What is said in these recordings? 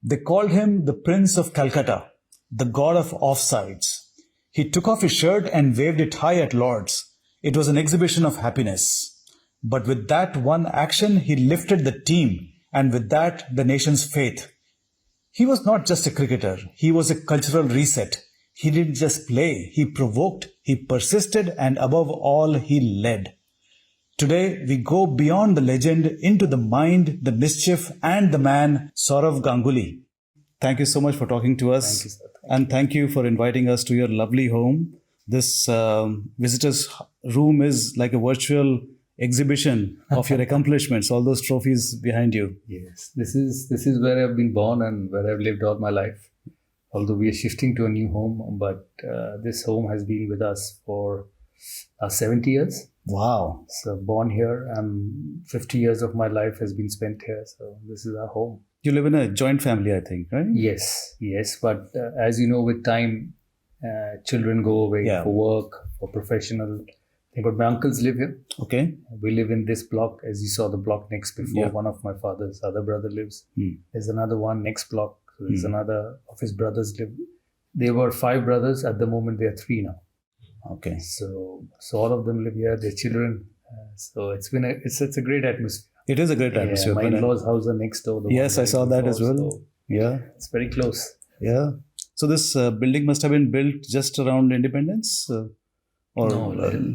They called him the Prince of Calcutta, the god of offsides. He took off his shirt and waved it high at Lord's. It was an exhibition of happiness. But with that one action, he lifted the team, and with that, the nation's faith. He was not just a cricketer. He was a cultural reset. He didn't just play. He provoked, he persisted, and above all, he led. Today, we go beyond the legend into the mind, the mischief, and the man, Sourav Ganguly. Thank you so much for talking to us. Thank you, sir. And thank you for inviting us to your lovely home. This visitor's room is like a virtual exhibition of your accomplishments, all those trophies behind you. Yes, this is where I've been born and where I've lived all my life. Although we are shifting to a new home, but this home has been with us for 70 years. Wow. So born here, 50 years of my life has been spent here. So this is our home. You live in a joint family, I think, right? Yes. But as you know, with time, children go away for work, for professional. But my uncles live here. Okay. We live in this block, as you saw the block next before. One of my father's other brother lives. There's another one next block. So there's another of his brothers live. There were 5 brothers. At the moment, there are 3 now. Okay. So all of them live here. Their children. So it's a great atmosphere. It is a great atmosphere. My in-laws' house are next door. Yes, I saw that as well. So it's very close. Yeah. So this building must have been built just around independence, or no,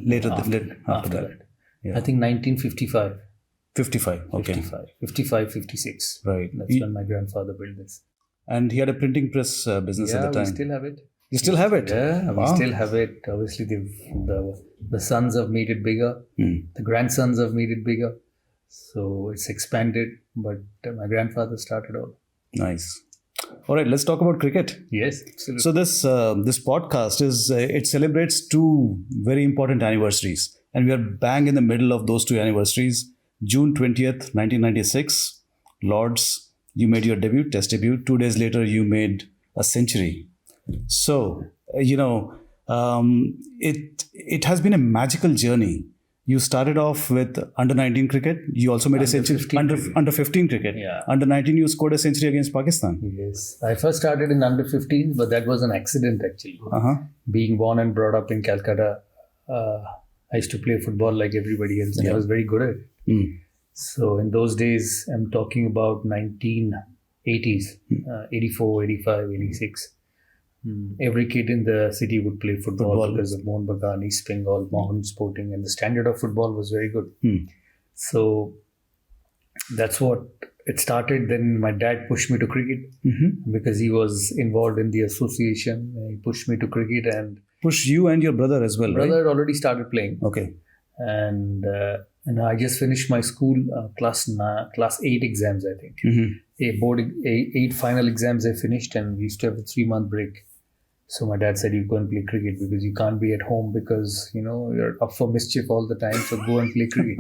later after that. Yeah. I think 1955. 55. Okay. 55, 56. Right. That's when my grandfather built this. And he had a printing press business at the time. We still have it. You still have it? Yeah, we still have it. Obviously, the sons have made it bigger. The grandsons have made it bigger. So it's expanded. But my grandfather started all. Nice. All right, let's talk about cricket. Yes, absolutely. So this podcast it celebrates 2 very important anniversaries, and we are bang in the middle of those 2 anniversaries. June 20th, 1996, Lords, you made your Test debut. 2 days later, you made a century. So it has been a magical journey. You started off with under 19 cricket. You also made a century under 15 cricket. Yeah. Under 19, you scored a century against Pakistan. Yes. I first started in under 15, but that was an accident actually. Being born and brought up in Calcutta, I used to play football like everybody else, and I was very good at it. So in those days, I'm talking about 1980s, 84, 85, 86. Every kid in the city would play football because of Mohun Bagan, East Bengal, Mohun Sporting, and the standard of football was very good. So that's what it started. Then my dad pushed me to cricket because he was involved in the association. He pushed me to cricket and pushed you and your brother as well. Brother had already started playing. Okay, and I just finished my school class 8 exams. I think 8 final exams I finished, and we used to have a 3-month break. So my dad said, you go and play cricket because you can't be at home because, you're up for mischief all the time. So go and play cricket.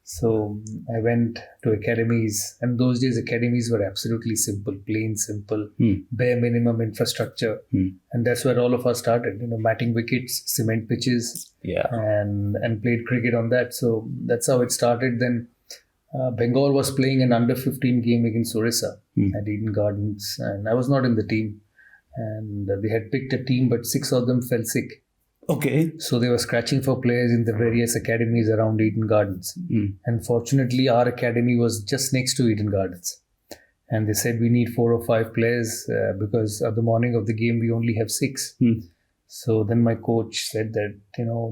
So I went to academies. And those days, academies were absolutely simple, plain, simple, bare minimum infrastructure. And that's where all of us started, matting wickets, cement pitches, and played cricket on that. So that's how it started. Then Bengal was playing an under 15 game against Orissa at Eden Gardens. And I was not in the team. And they had picked a team, but 6 of them fell sick. Okay. So they were scratching for players in the various academies around Eden Gardens. And fortunately, our academy was just next to Eden Gardens. And they said, we need 4 or 5 players because at the morning of the game, we only have 6. So then my coach said that,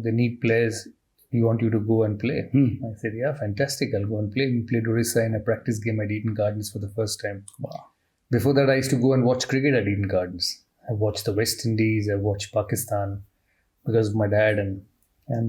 they need players. We want you to go and play. I said, yeah, fantastic. I'll go and play. We played Orissa in a practice game at Eden Gardens for the first time. Wow. Before that, I used to go and watch cricket at Eden Gardens. I watched the West Indies, I watched Pakistan because of my dad, and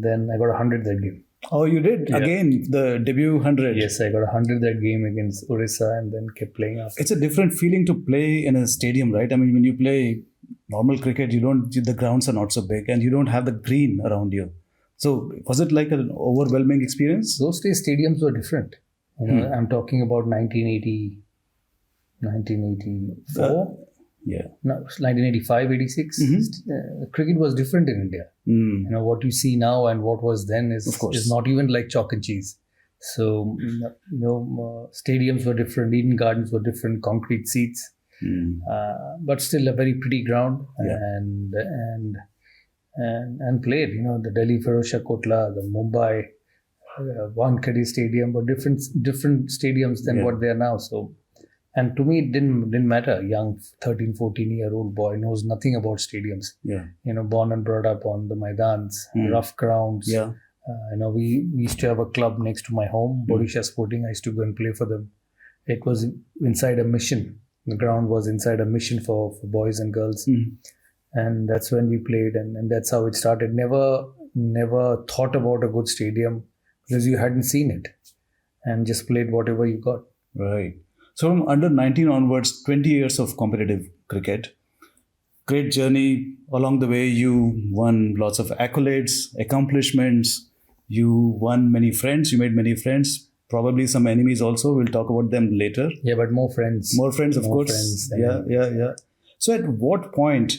then I got 100 that game. Oh, you did? Yeah. Again, the debut 100. Yes, I got 100 that game against Orissa and then kept playing after. It's a different feeling to play in a stadium, right? I mean, when you play normal cricket, the grounds are not so big and you don't have the green around you. So was it like an overwhelming experience? Those days, stadiums were different. I'm talking about 1984. No, 1985, 86. Cricket was different in India. What you see now and what was then is not even like chalk and cheese. So, stadiums were different, Eden Gardens were different, concrete seats. But still a very pretty ground, Yeah. and played. The Delhi Ferozshah Kotla, the Mumbai Wankhede Stadium, but different stadiums than what they are now. So, and to me, it didn't matter. Young 13, 14-year-old boy knows nothing about stadiums. Yeah. Born and brought up on the Maidans, rough grounds. Yeah. We used to have a club next to my home, Bodisha Sporting. I used to go and play for them. It was inside a mission. The ground was inside a mission for boys and girls. And that's when we played, and that's how it started. Never thought about a good stadium because you hadn't seen it, and just played whatever you got. Right. So from under 19 onwards, 20 years of competitive cricket. Great journey. Along the way, you won lots of accolades, accomplishments. You won many friends. You made many friends. Probably some enemies also. We'll talk about them later. Yeah, but more friends. More friends, of More course. friends, Yeah. So at what point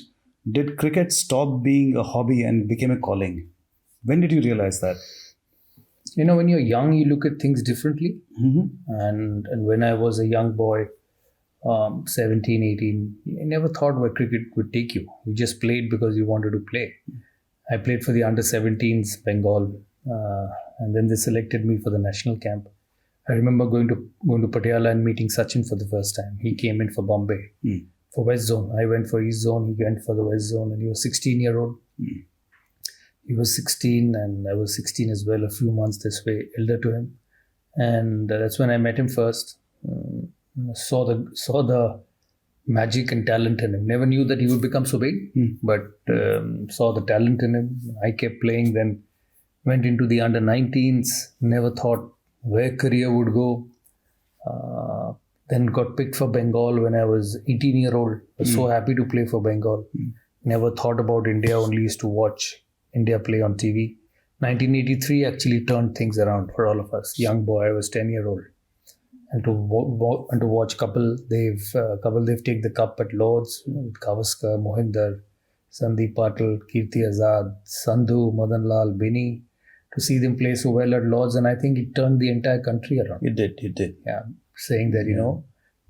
did cricket stop being a hobby and became a calling? When did you realize that? When you're young, you look at things differently. And when I was a young boy, 17, 18, I never thought where cricket would take you. You just played because you wanted to play. I played for the under-17s, Bengal, and then they selected me for the national camp. I remember going to Patiala and meeting Sachin for the first time. He came in for Bombay, for West Zone. I went for East Zone, he went for the West Zone, and he was 16-year-old. He was 16 and I was 16 as well, a few months this way, elder to him. And that's when I met him first. Saw the magic and talent in him. Never knew that he would become so big, but saw the talent in him. I kept playing, then went into the under-19s, never thought where career would go. Then got picked for Bengal when I was 18-year-old. Was so happy to play for Bengal. Never thought about India, only used to watch India play on TV. 1983 actually turned things around for all of us. Young boy, I was 10-year-old. And to watch Kapil Dev take the cup at Lords with Gavaskar, Mohinder, Sandeep Patil, Kirti Azad, Sandhu, Madan Lal, Bini, to see them play so well at Lords, and I think it turned the entire country around. It did. Yeah, saying that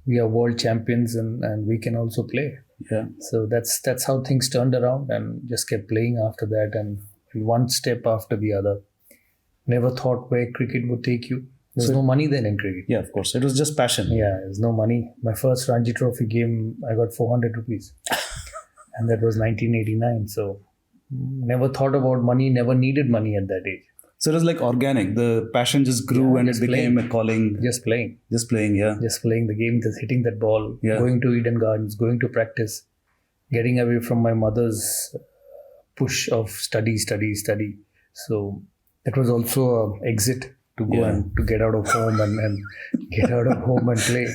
we are world champions and we can also play. Yeah. So that's how things turned around, and just kept playing after that, and one step after the other. Never thought where cricket would take you. There's no money then in cricket. Yeah, of course. It was just passion. Yeah, there's no money. My first Ranji Trophy game, I got 400 rupees. And that was 1989. So never thought about money, never needed money at that age. So it was like organic. The passion just grew and it became a calling. Just playing. Just playing, yeah. Just playing the game, just hitting that ball, going to Eden Gardens, going to practice, getting away from my mother's push of study. So that was also an exit to go and to get out of home and get out of home and play.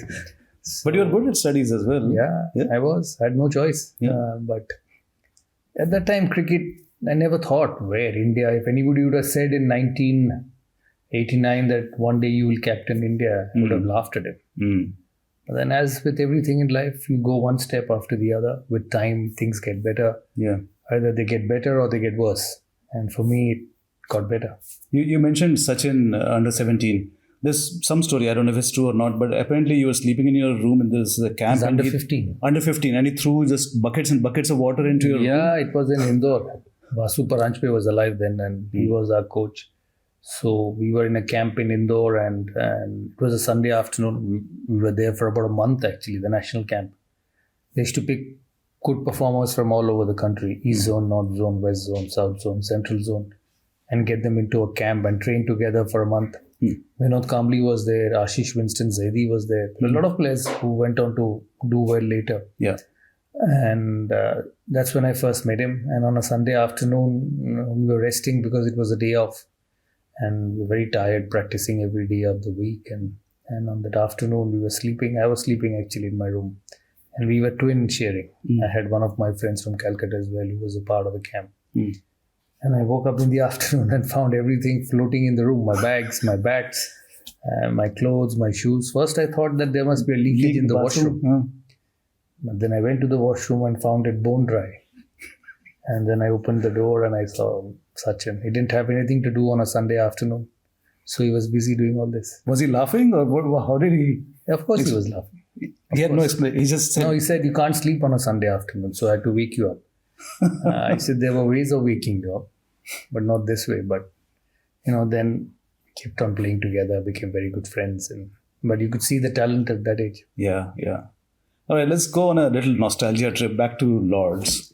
So, but you were good at studies as well. Yeah. I was. I had no choice. Yeah. But at that time, cricket, I never thought where India, if anybody would have said in 1989 that one day you will captain India, I would have laughed at him. But then, as with everything in life, you go one step after the other. With time, things get better. Yeah. Either they get better or they get worse. And for me, it got better. You mentioned Sachin under 17. There's some story, I don't know if it's true or not, but apparently you were sleeping in your room in this camp. He's under 15. Under 15, and he threw just buckets and buckets of water into your room. Yeah, it was in Indore. Vasu Paranjpe was alive then, and he was our coach. So we were in a camp in Indore, and it was a Sunday afternoon. We were there for about a month, actually, the national camp. They used to pick good performers from all over the country, East Zone, North Zone, West Zone, South Zone, Central Zone, and get them into a camp and train together for a month. Vinod Kambli was there, Ashish Winston Zaidi was there. A lot of players who went on to do well later. Yeah. And that's when I first met him. And on a Sunday afternoon, we were resting because it was a day off. And we were very tired, practicing every day of the week. And on that afternoon, we were sleeping. I was sleeping actually in my room. And we were twin sharing. I had one of my friends from Calcutta as well, who was a part of the camp. And I woke up in the afternoon and found everything floating in the room. My bags, my bats, my clothes, my shoes. First, I thought that there must be a leakage in the washroom. But then I went to the washroom and found it bone dry. And then I opened the door and I saw Sachin. He didn't have anything to do on a Sunday afternoon. So he was busy doing all this. Was he laughing or how did he? Of course he was laughing. He had no explanation. He just said, No, he said you can't sleep on a Sunday afternoon, so I had to wake you up. I said there were ways of waking you up, but not this way. But then kept on playing together, became very good friends, but you could see the talent at that age. Yeah. All right, let's go on a little nostalgia trip back to Lords.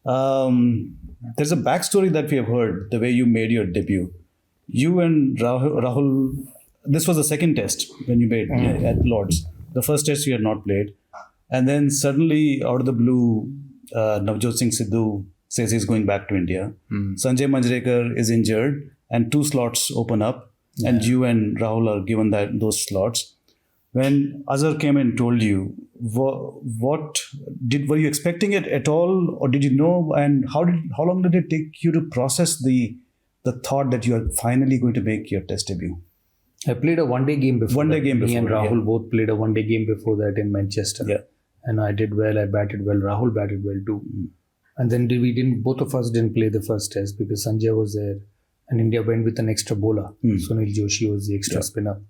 There's a backstory that we have heard, the way you made your debut. You and Rahul, this was the second test when you made at Lords. The first test you had not played. And then suddenly, out of the blue, Navjot Singh Sidhu says he's going back to India. Sanjay Manjrekar is injured and 2 slots open up. Yeah. And you and Rahul are given those slots. When Azhar came and told you, were you expecting it at all, or did you know? And how long did it take you to process the thought that you are finally going to make your test debut? I played a one-day game before. Me and Rahul both played a one-day game before that in Manchester. Yeah. And I did well. I batted well. Rahul batted well too. And then both of us didn't play the first test because Sanjay was there, and India went with an extra bowler. Sunil Joshi was the extra spinner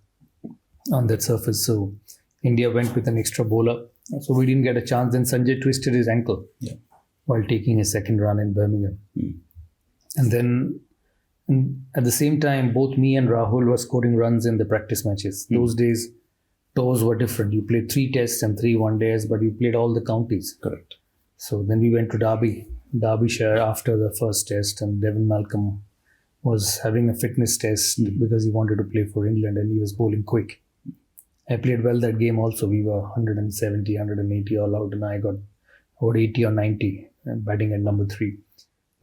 on that surface. So India went with an extra bowler. So we didn't get a chance. Then Sanjay twisted his ankle while taking a second run in Birmingham. And then at the same time, both me and Rahul were scoring runs in the practice matches. Those days, tours were different. You played 3 tests and 3 one-days, but you played all the counties. Correct. So then we went to Derbyshire after the first test, and Devon Malcolm was having a fitness test because he wanted to play for England and he was bowling quick. I played well that game also. We were 170, 180 all out, and I got about 80 or 90 batting at number 3.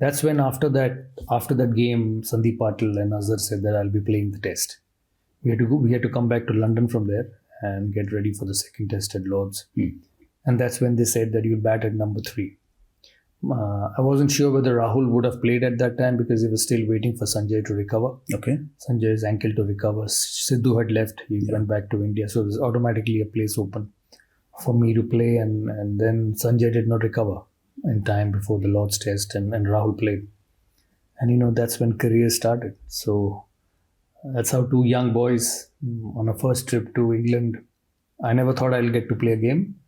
That's when after that game, Sandeep Patil and Azhar said that I'll be playing the test. We had to come back to London from there and get ready for the second test at Lords. And that's when they said that you'll bat at number 3. I wasn't sure whether Rahul would have played at that time because he was still waiting for Sanjay to recover. Okay. Sanjay's ankle to recover. Sidhu had left. He went back to India. So there's automatically a place open for me to play. And then Sanjay did not recover in time before the Lord's test, and Rahul played. And that's when career started. So that's how 2 young boys on a first trip to England. I never thought I'll get to play a game.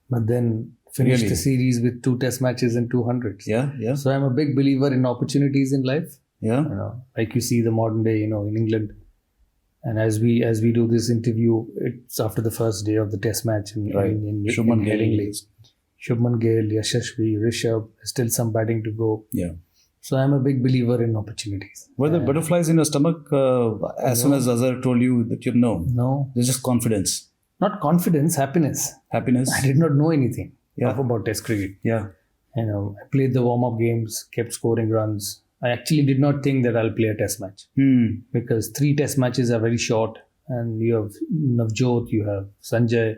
But then finished the series with 2 test matches and 200s. Yeah. So I'm a big believer in opportunities in life. Yeah. Like you see the modern day, in England. And as we do this interview, it's after the first day of the test match in Shubman Gill. Shubman Gill, Yashasvi, Rishabh, still some batting to go. Yeah. So I'm a big believer in opportunities. Were there butterflies in your stomach soon as Azhar told you that you know? No. There's just confidence. Not confidence, happiness. Happiness. I did not know anything about Test cricket. Yeah. I played the warm-up games, kept scoring runs. I actually did not think that I'll play a Test match because 3 Test matches are very short, and you have Navjot, you have Sanjay,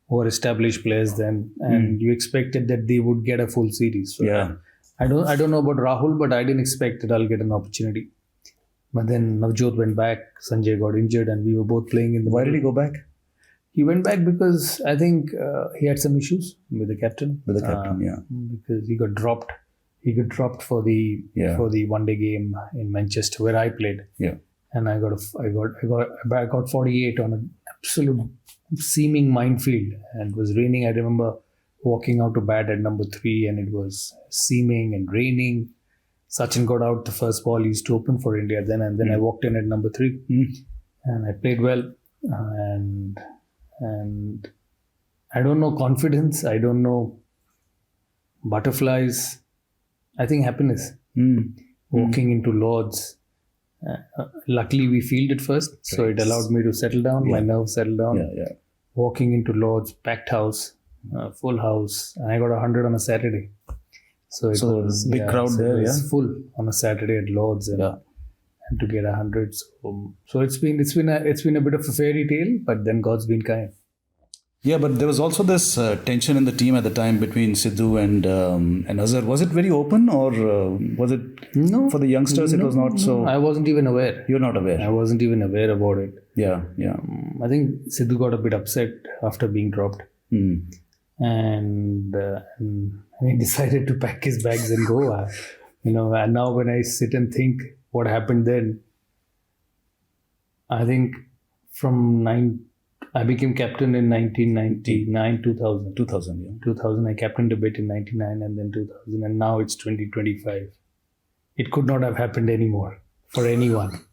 who are established players then, and you expected that they would get a full series. So I don't know about Rahul, but I didn't expect that I'll get an opportunity. But then Navjot went back, Sanjay got injured, and we were both playing in the. Why did he go back? He went back because I think he had some issues with the captain. Because he got dropped. He got dropped for the one-day game in Manchester where I played. Yeah. And I got 48 on an absolute seeming minefield, and it was raining. I remember walking out to bat at number 3, and it was seeming and raining. Sachin got out the first ball. He used to open for India then, and then I walked in at number 3, and I played well. And I don't know confidence. I don't know butterflies. I think happiness. Walking into Lords. Luckily, we fielded first, so it allowed me to settle down. My nerves settled down. Walking into Lords, packed house, full house, and I got 100 on a Saturday. So it was big crowd there. It was full on a Saturday at Lords, and to get 100. So it's been a bit of a fairy tale, but then God's been kind. Yeah, but there was also this tension in the team at the time between Sidhu and Azhar. Was it very open, or was it for the youngsters? It was not so. I wasn't even aware. You're not aware. I wasn't even aware about it. Yeah. I think Sidhu got a bit upset after being dropped, and he decided to pack his bags and go. And now when I sit and think what happened then, I think from I became captain in 1999, 2000. 2000, yeah. 2000, I captained a bit in 99 and then 2000, and now it's 2025. It could not have happened anymore for anyone.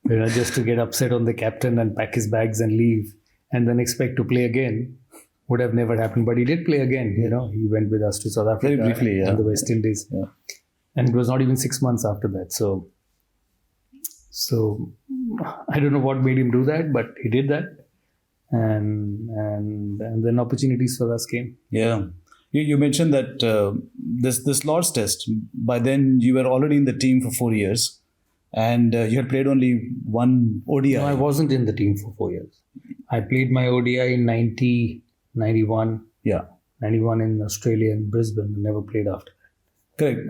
Just to get upset on the captain and pack his bags and leave and then expect to play again would have never happened. But he did play again. He went with us to South Africa. Very briefly, and the West Indies. Yeah. And it was not even 6 months after that. So I don't know what made him do that, but he did that. And then opportunities for us came. Yeah. You mentioned that this Lord's Test, by then you were already in the team for 4 years. And you had played only one ODI. No, I wasn't in the team for 4 years. I played my ODI in 91. Yeah. 91 in Australia and Brisbane. I never played after that. Correct.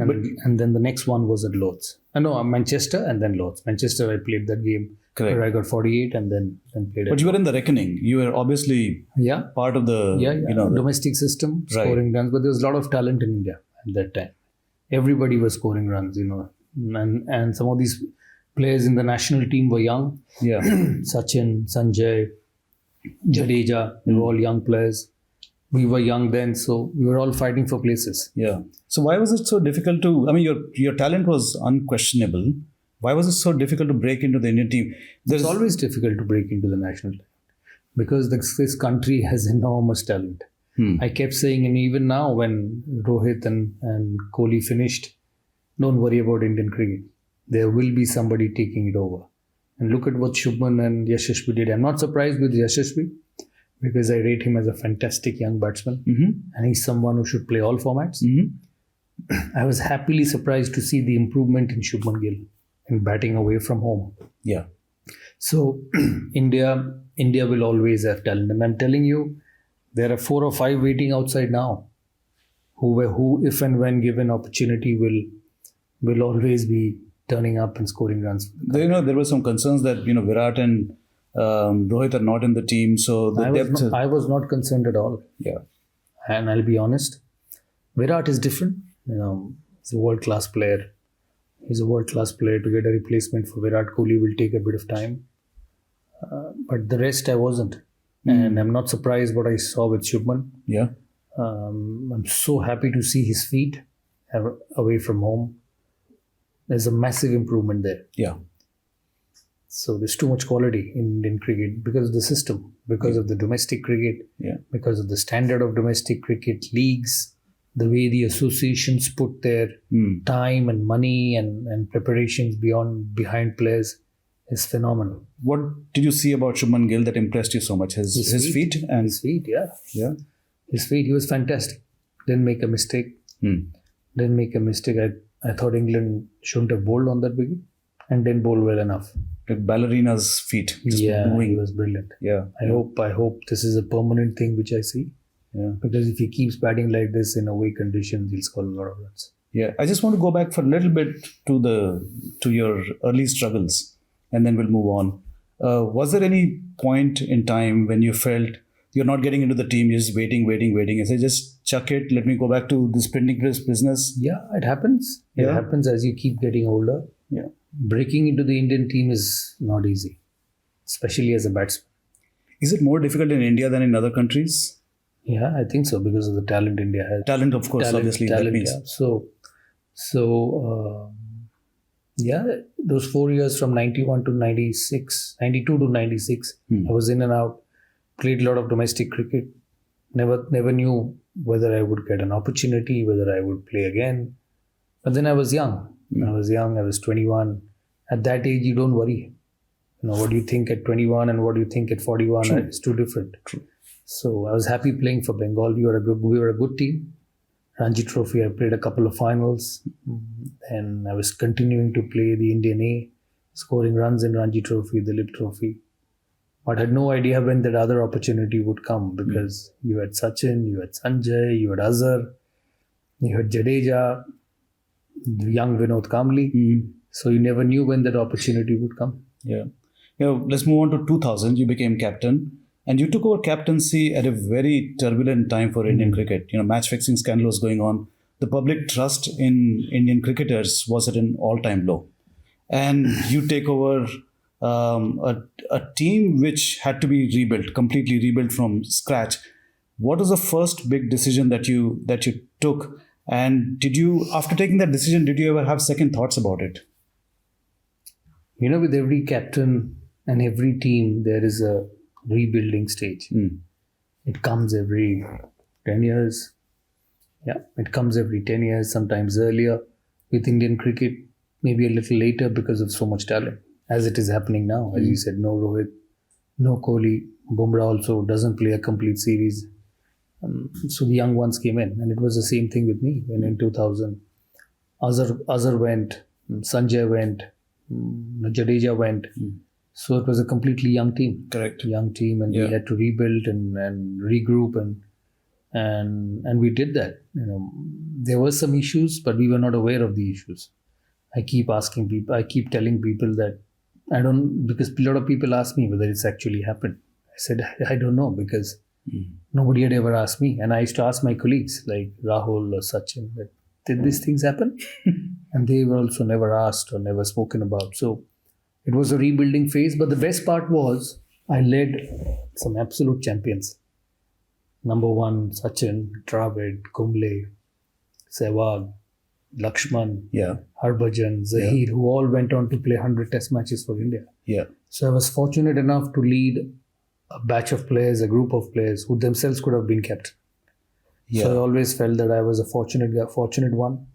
And then the next one was at Lord's. No, Manchester and then Lord's. Manchester, I played that game. Correct. Where I got 48 and then played it. But you were in the reckoning. You were obviously part of the domestic system, scoring runs. But there was a lot of talent in India at that time. Everybody was scoring runs, And some of these players in the national team were young. Yeah. Sachin, Sanjay, Jadeja, they were all young players. We were young then, so we were all fighting for places. Yeah. So why was it so difficult to, your talent was unquestionable. Why was it so difficult to break into the Indian team? It's always difficult to break into the national team because this country has enormous talent. I kept saying, and even now when Rohit and Kohli finished, don't worry about Indian cricket. There will be somebody taking it over. And look at what Shubman and Yashasvi did. I'm not surprised with Yashasvi because I rate him as a fantastic young batsman. And he's someone who should play all formats. I was happily surprised to see the improvement in Shubman Gill in batting away from home. Yeah. So India will always have talent. And I'm telling you, there are 4 or 5 waiting outside now who if and when given opportunity, will always be turning up and scoring runs. There were some concerns that Virat and Rohit are not in the team, so I was not concerned at all. Yeah, and I'll be honest, Virat is different. He's a world-class player. He's a world-class player. To get a replacement for Virat Kohli will take a bit of time. But the rest I wasn't, and I'm not surprised what I saw with Shubman. Yeah, I'm so happy to see his feet away from home. There's a massive improvement there. Yeah. So there's too much quality in Indian cricket because of the system, because of the domestic cricket, because of the standard of domestic cricket leagues, the way the associations put their time and money and preparations behind players is phenomenal. What did you see about Shubman Gill that impressed you so much? His feet? His feet, yeah. His feet, he was fantastic. Didn't make a mistake. I thought England shouldn't have bowled on that wicket and didn't bowl well enough. Like ballerina's feet. Moving. He was brilliant. Yeah. I hope this is a permanent thing which I see. Yeah. Because if he keeps batting like this in away conditions, he'll score a lot of runs. Yeah. I just want to go back for a little bit to your early struggles and then we'll move on. Was there any point in time when you felt you're not getting into the team, you're just waiting and say, just chuck it, let me go back to this printing press business? Yeah, it happens. It happens as you keep getting older. Yeah. Breaking into the Indian team is not easy, especially as a batsman. Is it more difficult in India than in other countries? Yeah, I think so, because of the talent India has. Talent, of course, obviously. Talent, that means. Yeah. Those 4 years from 91 to 96, 92 to 96, I was in and out, played a lot of domestic cricket, never knew whether I would get an opportunity, whether I would play again. But then I was young. I was 21. At that age, you don't worry. What do you think at 21 and what do you think at 41 is too different. True. So I was happy playing for Bengal. We were a good team. Ranji Trophy, I played a couple of finals. And I was continuing to play the Indian A, scoring runs in Ranji Trophy, the Lip Trophy. But I had no idea when that other opportunity would come because you had Sachin, you had Sanjay, you had Azhar, you had Jadeja, young Vinod Kamli. So you never knew when that opportunity would come. Yeah. Let's move on to 2000. You became captain and you took over captaincy at a very turbulent time for Indian cricket. Match fixing scandal was going on. The public trust in Indian cricketers was at an all-time low. And you take over a team which had to be rebuilt, completely rebuilt from scratch. What was the first big decision that you took? And did you, after taking that decision, did you ever have second thoughts about it? With every captain and every team, there is a rebuilding stage. It comes every 10 years. Yeah, it comes every 10 years, sometimes earlier. With Indian cricket, maybe a little later because of so much talent, as it is happening now. As you said, no Rohit, no Kohli. Bumrah also doesn't play a complete series. So the young ones came in, and it was the same thing with me. When in 2000, Azhar went, Sanjay went, Jadeja went. So it was a completely young team. Correct. Young team, and we had to rebuild and regroup, and we did that. There were some issues, but we were not aware of the issues. I keep asking people, I keep telling people that I don't, because a lot of people ask me whether it's actually happened. I said, I don't know, because nobody had ever asked me. And I used to ask my colleagues like Rahul or Sachin, that, did these things happen? And they were also never asked or never spoken about. So it was a rebuilding phase. But the best part was I led some absolute champions. Number one, Sachin, Dravid, Kumble, Sehwag, Lakshman, Harbhajan, Zaheer, who all went on to play 100 test matches for India. So I was fortunate enough to lead a batch of players, a group of players who themselves could have been captain. So I always felt that I was a fortunate one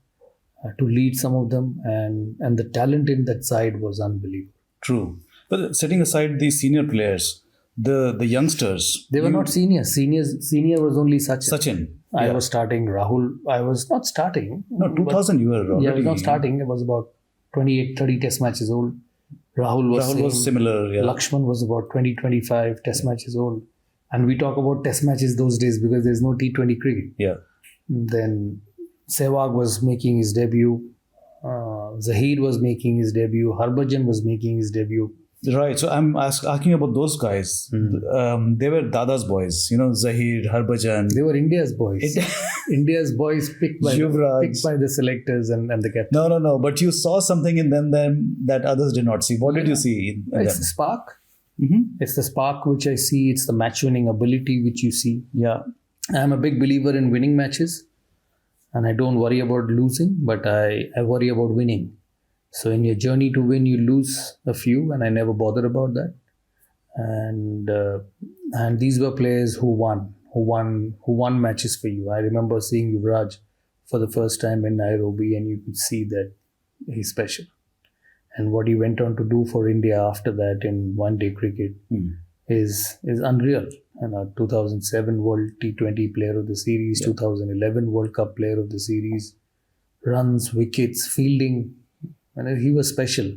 to lead some of them, and the talent in that side was unbelievable. True. But setting aside the senior players, the youngsters, they were not seniors. Senior was only Sachin. I was starting. Rahul, I was not starting. No, 2000 you were already. I was not starting. I was about 28, 30 test matches old. Rahul was similar. Lakshman was about 20, 25 test matches old. And we talk about test matches those days because there's no T20 cricket. Then Sehwag was making his debut. Zaheer was making his debut. Harbhajan was making his debut. Right. So I'm asking about those guys. They were Dada's boys. Zaheer, Harbhajan. They were India's boys. India's boys picked by the selectors and the captain. No. But you saw something in them that others did not see. What did you see in It's them? the spark. It's the spark which I see. It's the match-winning ability which you see. I'm a big believer in winning matches. And I don't worry about losing, but I worry about winning. So in your journey to win, you lose a few, and I never bother about that. And these were players who won matches for you. I remember seeing Virat for the first time in Nairobi, and you could see that he's special. And what he went on to do for India after that in one-day cricket is unreal. 2007 World T20 Player of the Series, 2011 World Cup Player of the Series, runs, wickets, fielding. And he was special.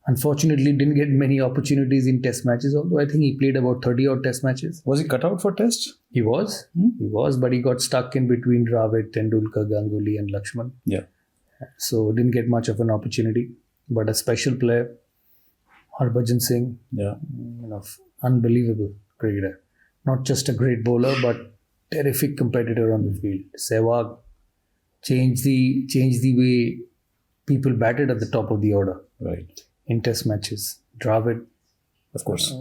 Unfortunately, didn't get many opportunities in test matches, although I think he played about 30 odd test matches. Was he cut out for test? He was. He was, but he got stuck in between Dravid, Tendulkar, Ganguly and Lakshman. So didn't get much of an opportunity. But a special player, Harbhajan Singh, unbelievable cricketer. Not just a great bowler, but terrific competitor on the field. Sehwag changed the way people batted at the top of the order. Right. In test matches. Dravid, of course.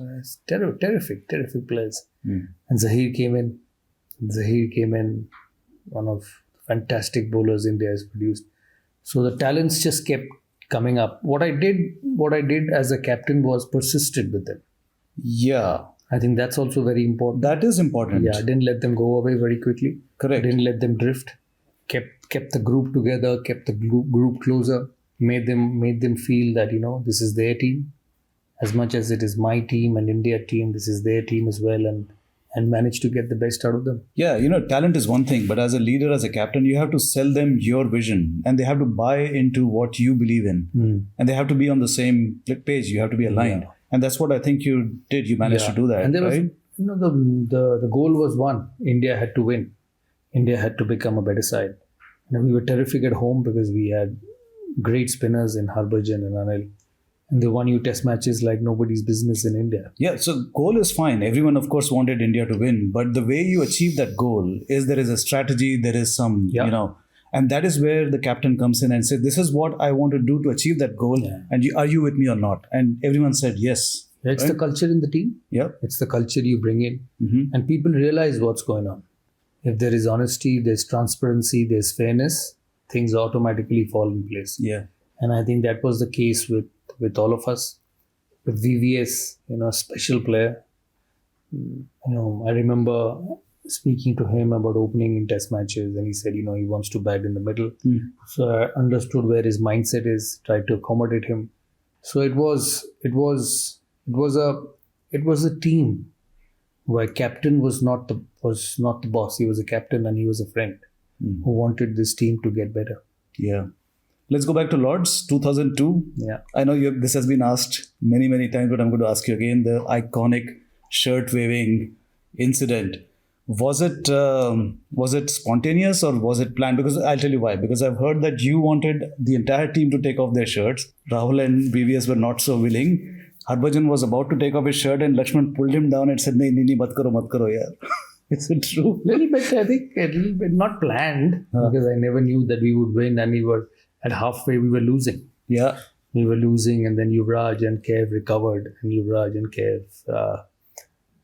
Terrific players. And Zaheer came in, one of the fantastic bowlers India has produced. So the talents just kept coming up. What I did as a captain was persisted with them. I think that's also very important. That is important. I didn't let them go away very quickly. Correct. Didn't let them drift. Kept the group together, kept the group closer, made them feel that, this is their team. As much as it is my team and India team, this is their team as well, and managed to get the best out of them. Talent is one thing, but as a leader, as a captain, you have to sell them your vision, and they have to buy into what you believe in. And they have to be on the same page. You have to be aligned. And that's what I think you did. You managed to do that. And there right? was, the goal was one. India had to win. India had to become a better side. We were terrific at home because we had great spinners in Harbhajan and Anil. And they won you test matches like nobody's business in India. So goal is fine. Everyone, of course, wanted India to win. But the way you achieve that goal is there is a strategy, there is some, And that is where the captain comes in and says, this is what I want to do to achieve that goal. Yeah. And are you with me or not? And everyone said yes. It's the culture in the team. Yeah. It's the culture you bring in. Mm-hmm. And people realize what's going on. If there is honesty, there's transparency, there's fairness, things automatically fall in place. Yeah. And I think that was the case with all of us. With VVS, a special player. I remember speaking to him about opening in test matches, and he said, he wants to bat in the middle. So I understood where his mindset is, tried to accommodate him. So it was a team where captain was not the boss. He was a captain and he was a friend who wanted this team to get better. Yeah. Let's go back to Lords 2002. Yeah. I know this has been asked many, many times, but I'm going to ask you again. The iconic shirt waving incident. Was it spontaneous or was it planned? Because I'll tell you why. Because I've heard that you wanted the entire team to take off their shirts. Rahul and VVS were not so willing. Harbhajan was about to take off his shirt and Lakshman pulled him down and said, "Nahi, mat karo, yaar." Is it true? Little bit, I think, a little bit not planned because I never knew that we would win, and we were at halfway, we were losing. Yeah. We were losing, and then Yuvraj and Kev recovered, and Yuvraj and Kev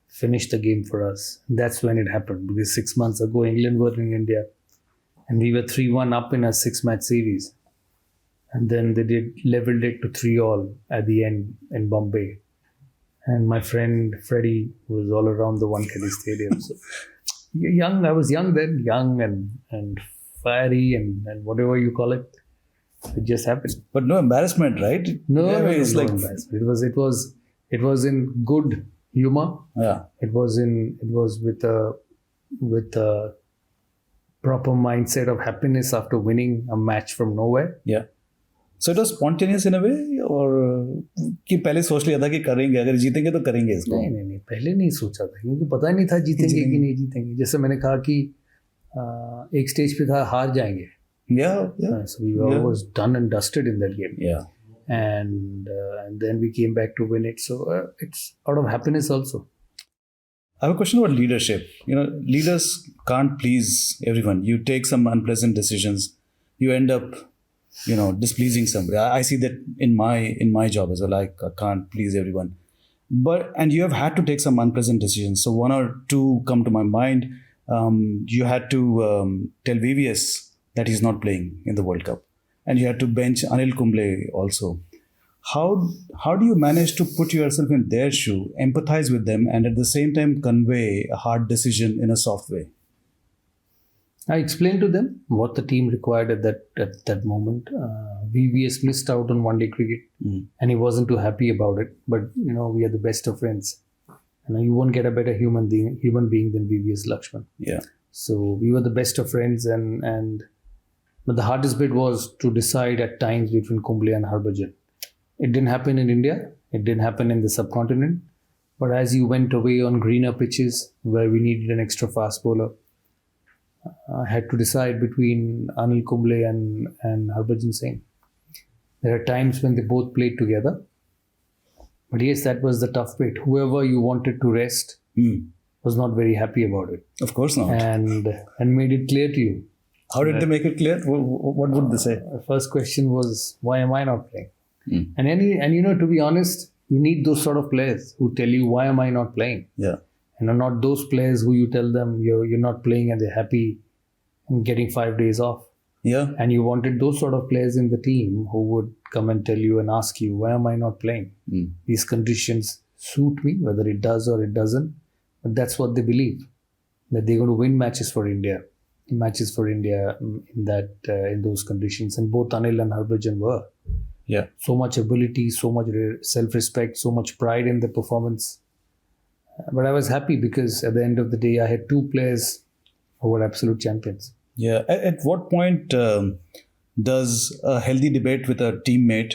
finished the game for us. That's when it happened, because 6 months ago, England were in India, and we were 3-1 up in a 6-match series. And then they leveled it to 3-all at the end in Bombay. And my friend Freddie was all around the Wankhede Stadium. So I was young then, young and fiery and whatever you call it. It just happened. But no embarrassment, right? No, yeah, no embarrassment. It was in good humor. Yeah. It was with a proper mindset of happiness after winning a match from nowhere. Yeah. So it was spontaneous in a way, or कि पहले सोच लिया था कि करेंगे, अगर जीतेंगे तो करेंगे इसको? नहीं, पहले नहीं सोचा था, क्योंकि पता नहीं था जीतेंगे कि नहीं जीतेंगे. जैसे मैंने कहा कि एक स्टेज पे था हार जाएंगे. Yeah. So we were always done and dusted in that game. Yeah. And then we came back to win it. So it's out of happiness also. I have a question about leadership. Leaders can't please everyone. You take some unpleasant decisions. You end up, displeasing somebody. I see that in my job as well. I can't please everyone. And you have had to take some unpleasant decisions. So one or two come to my mind. You had to tell VVS that he's not playing in the World Cup. And you had to bench Anil Kumble also. How do you manage to put yourself in their shoe, empathize with them, and at the same time convey a hard decision in a soft way? I explained to them what the team required at that moment. VVS missed out on one-day cricket, and he wasn't too happy about it. But we are the best of friends, and you won't get a better human being than VVS Lakshman. Yeah. So we were the best of friends, but the hardest bit was to decide at times between Kumble and Harbhajan. It didn't happen in India. It didn't happen in the subcontinent. But as you went away on greener pitches where we needed an extra fast bowler, I had to decide between Anil Kumble and Harbhajan Singh. There are times when they both played together. But yes, that was the tough bit. Whoever you wanted to rest was not very happy about it. Of course not. And made it clear to you. How did they make it clear? What would they say? The first question was, why am I not playing? And to be honest, you need those sort of players who tell you, why am I not playing? Yeah. And not those players who you tell them you're not playing and they're happy and getting 5 days off. Yeah. And you wanted those sort of players in the team who would come and tell you and ask you, why am I not playing? These conditions suit me, whether it does or it doesn't. But that's what they believe, that they're going to win matches for India in those conditions. And both Anil and Harbhajan were. Yeah. So much ability, so much self-respect, so much pride in the performance. But I was happy because at the end of the day, I had two players who were absolute champions. Yeah. At what point does a healthy debate with a teammate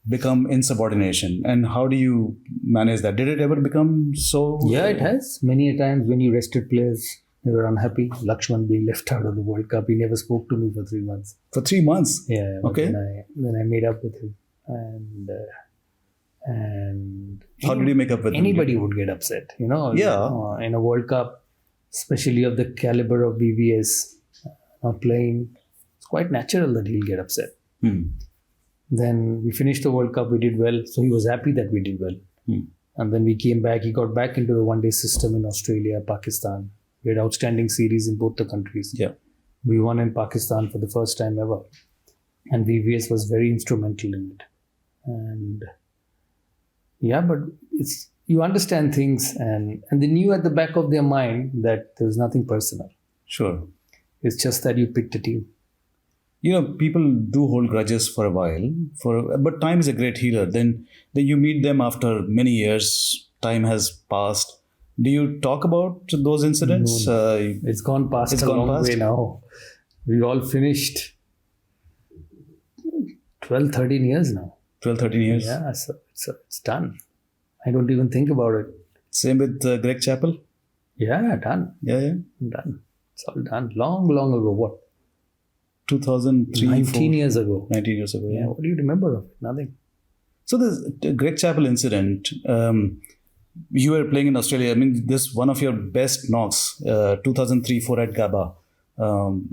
become insubordination? And how do you manage that? Did it ever become so? Yeah, it has. Many a times when you rested players, they were unhappy. Lakshman being left out of the World Cup, he never spoke to me for 3 months. For 3 months? Yeah. Okay. Then I made up with him. And how did you make up with him? Anybody would get upset, Yeah. In a World Cup, especially of the caliber of BVS, not playing, it's quite natural that he'll get upset. Hmm. Then we finished the World Cup, we did well. So he was happy that we did well. And then we came back, he got back into the one-day system in Australia, Pakistan. We had outstanding series in both the countries. Yeah. We won in Pakistan for the first time ever. And VVS was very instrumental in it. And yeah, but it's, you understand things and they knew at the back of their mind that there was nothing personal. Sure. It's just that you picked a team. People do hold grudges for a while, but time is a great healer. Then you meet them after many years, time has passed. Do you talk about those incidents? No. It's gone past a long way now. We all finished 12, 13 years now. 12, 13 years? Yeah, so it's done. I don't even think about it. Same with Greg Chappell? Yeah, done. Yeah. Done. It's all done. Long, long ago. What? 2003, 19 years ago. 19 years ago, yeah. What do you remember of it? Nothing. So this Greg Chappell incident, you were playing in Australia. I mean, this one of your best knocks, 2003-4 at Gabba,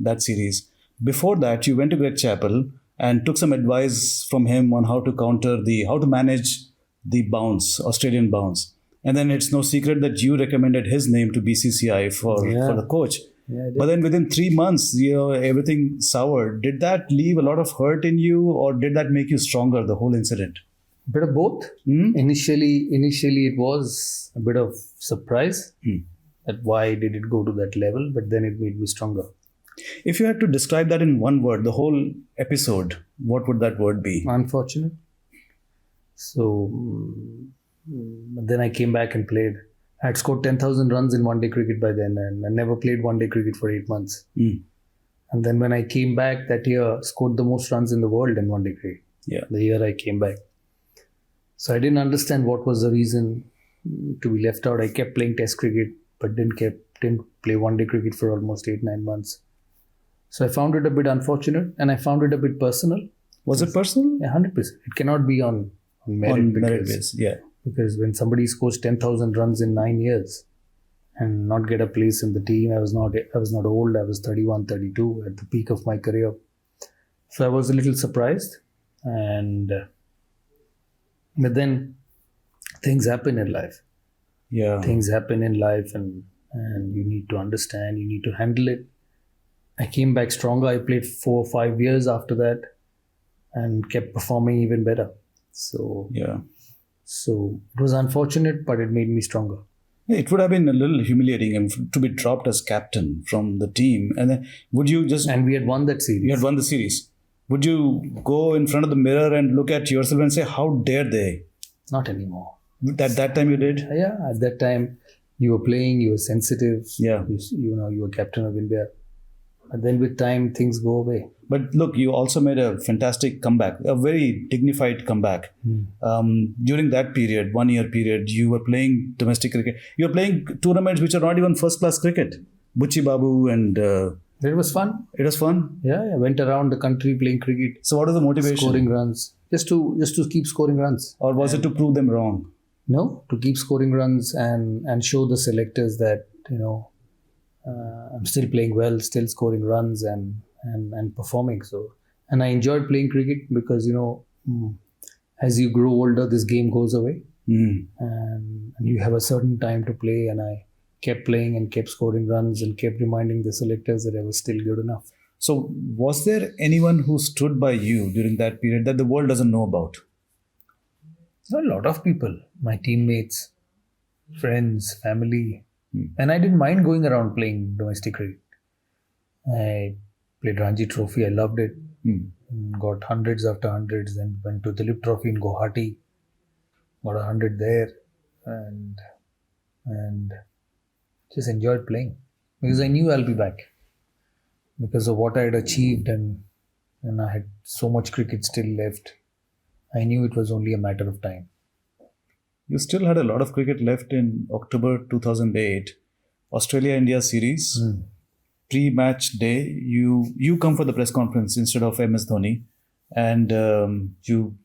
that series. Before that, you went to Greg Chappell and took some advice from him on how to manage the bounce, Australian bounce. And then it's no secret that you recommended his name to BCCI for the coach. Yeah, but then within 3 months, everything soured. Did that leave a lot of hurt in you, or did that make you stronger, the whole incident? A bit of both. Initially it was a bit of surprise that why did it go to that level, but then it made me stronger. If you had to describe that in one word, the whole episode, what would that word be? Unfortunate. So then I came back and played. I had scored 10,000 runs in one-day cricket by then, and I never played one-day cricket for 8 months. And then when I came back that year, scored the most runs in the world in one-day cricket. Yeah. The year I came back. So I didn't understand what was the reason to be left out. I kept playing Test cricket, but didn't play one-day cricket for almost 8-9 months. So I found it a bit unfortunate, and I found it a bit personal. Was it personal? Yeah, 100%. It cannot be on merit. On merit base, yeah. Because when somebody scores 10,000 runs in 9 years and not get a place in the team, I was not old. I was 31, 32 at the peak of my career. So I was a little surprised. But then things happen in life. Yeah. Things happen in life and you need to understand, you need to handle it. I came back stronger. I played 4 or 5 years after that and kept performing even better. So it was unfortunate, but it made me stronger. It would have been a little humiliating to be dropped as captain from the team. And then would you just... And we had won that series. You had won the series. Would you go in front of the mirror and look at yourself and say, how dare they? Not anymore. At that time you did? Yeah, at that time you were playing, you were sensitive. Yeah. You were captain of India. And then with time, things go away. But look, you also made a fantastic comeback, a very dignified comeback. During that period, 1 year period, you were playing domestic cricket. You were playing tournaments which are not even first-class cricket. Buchi Babu and... It was fun. It was fun? Yeah, I went around the country playing cricket. So what was the motivation? Scoring runs. Just to keep scoring runs. Or was it to prove them wrong? No, to keep scoring runs and show the selectors that, I'm still playing well, still scoring runs and performing. So, and I enjoyed playing cricket because, as you grow older, this game goes away. And you have a certain time to play. And I kept playing and kept scoring runs and kept reminding the selectors that I was still good enough. So was there anyone who stood by you during that period that the world doesn't know about? A lot of people, my teammates, friends, family. And I didn't mind going around playing domestic cricket. I played Ranji Trophy. I loved it. Got hundreds after hundreds. Then went to Dilip Trophy in Guwahati. Got 100 there. And just enjoyed playing. Because I knew I'll be back. Because of what I had achieved and I had so much cricket still left. I knew it was only a matter of time. You still had a lot of cricket left in October 2008. Australia-India series. Pre-match day, you come for the press conference instead of MS Dhoni. And you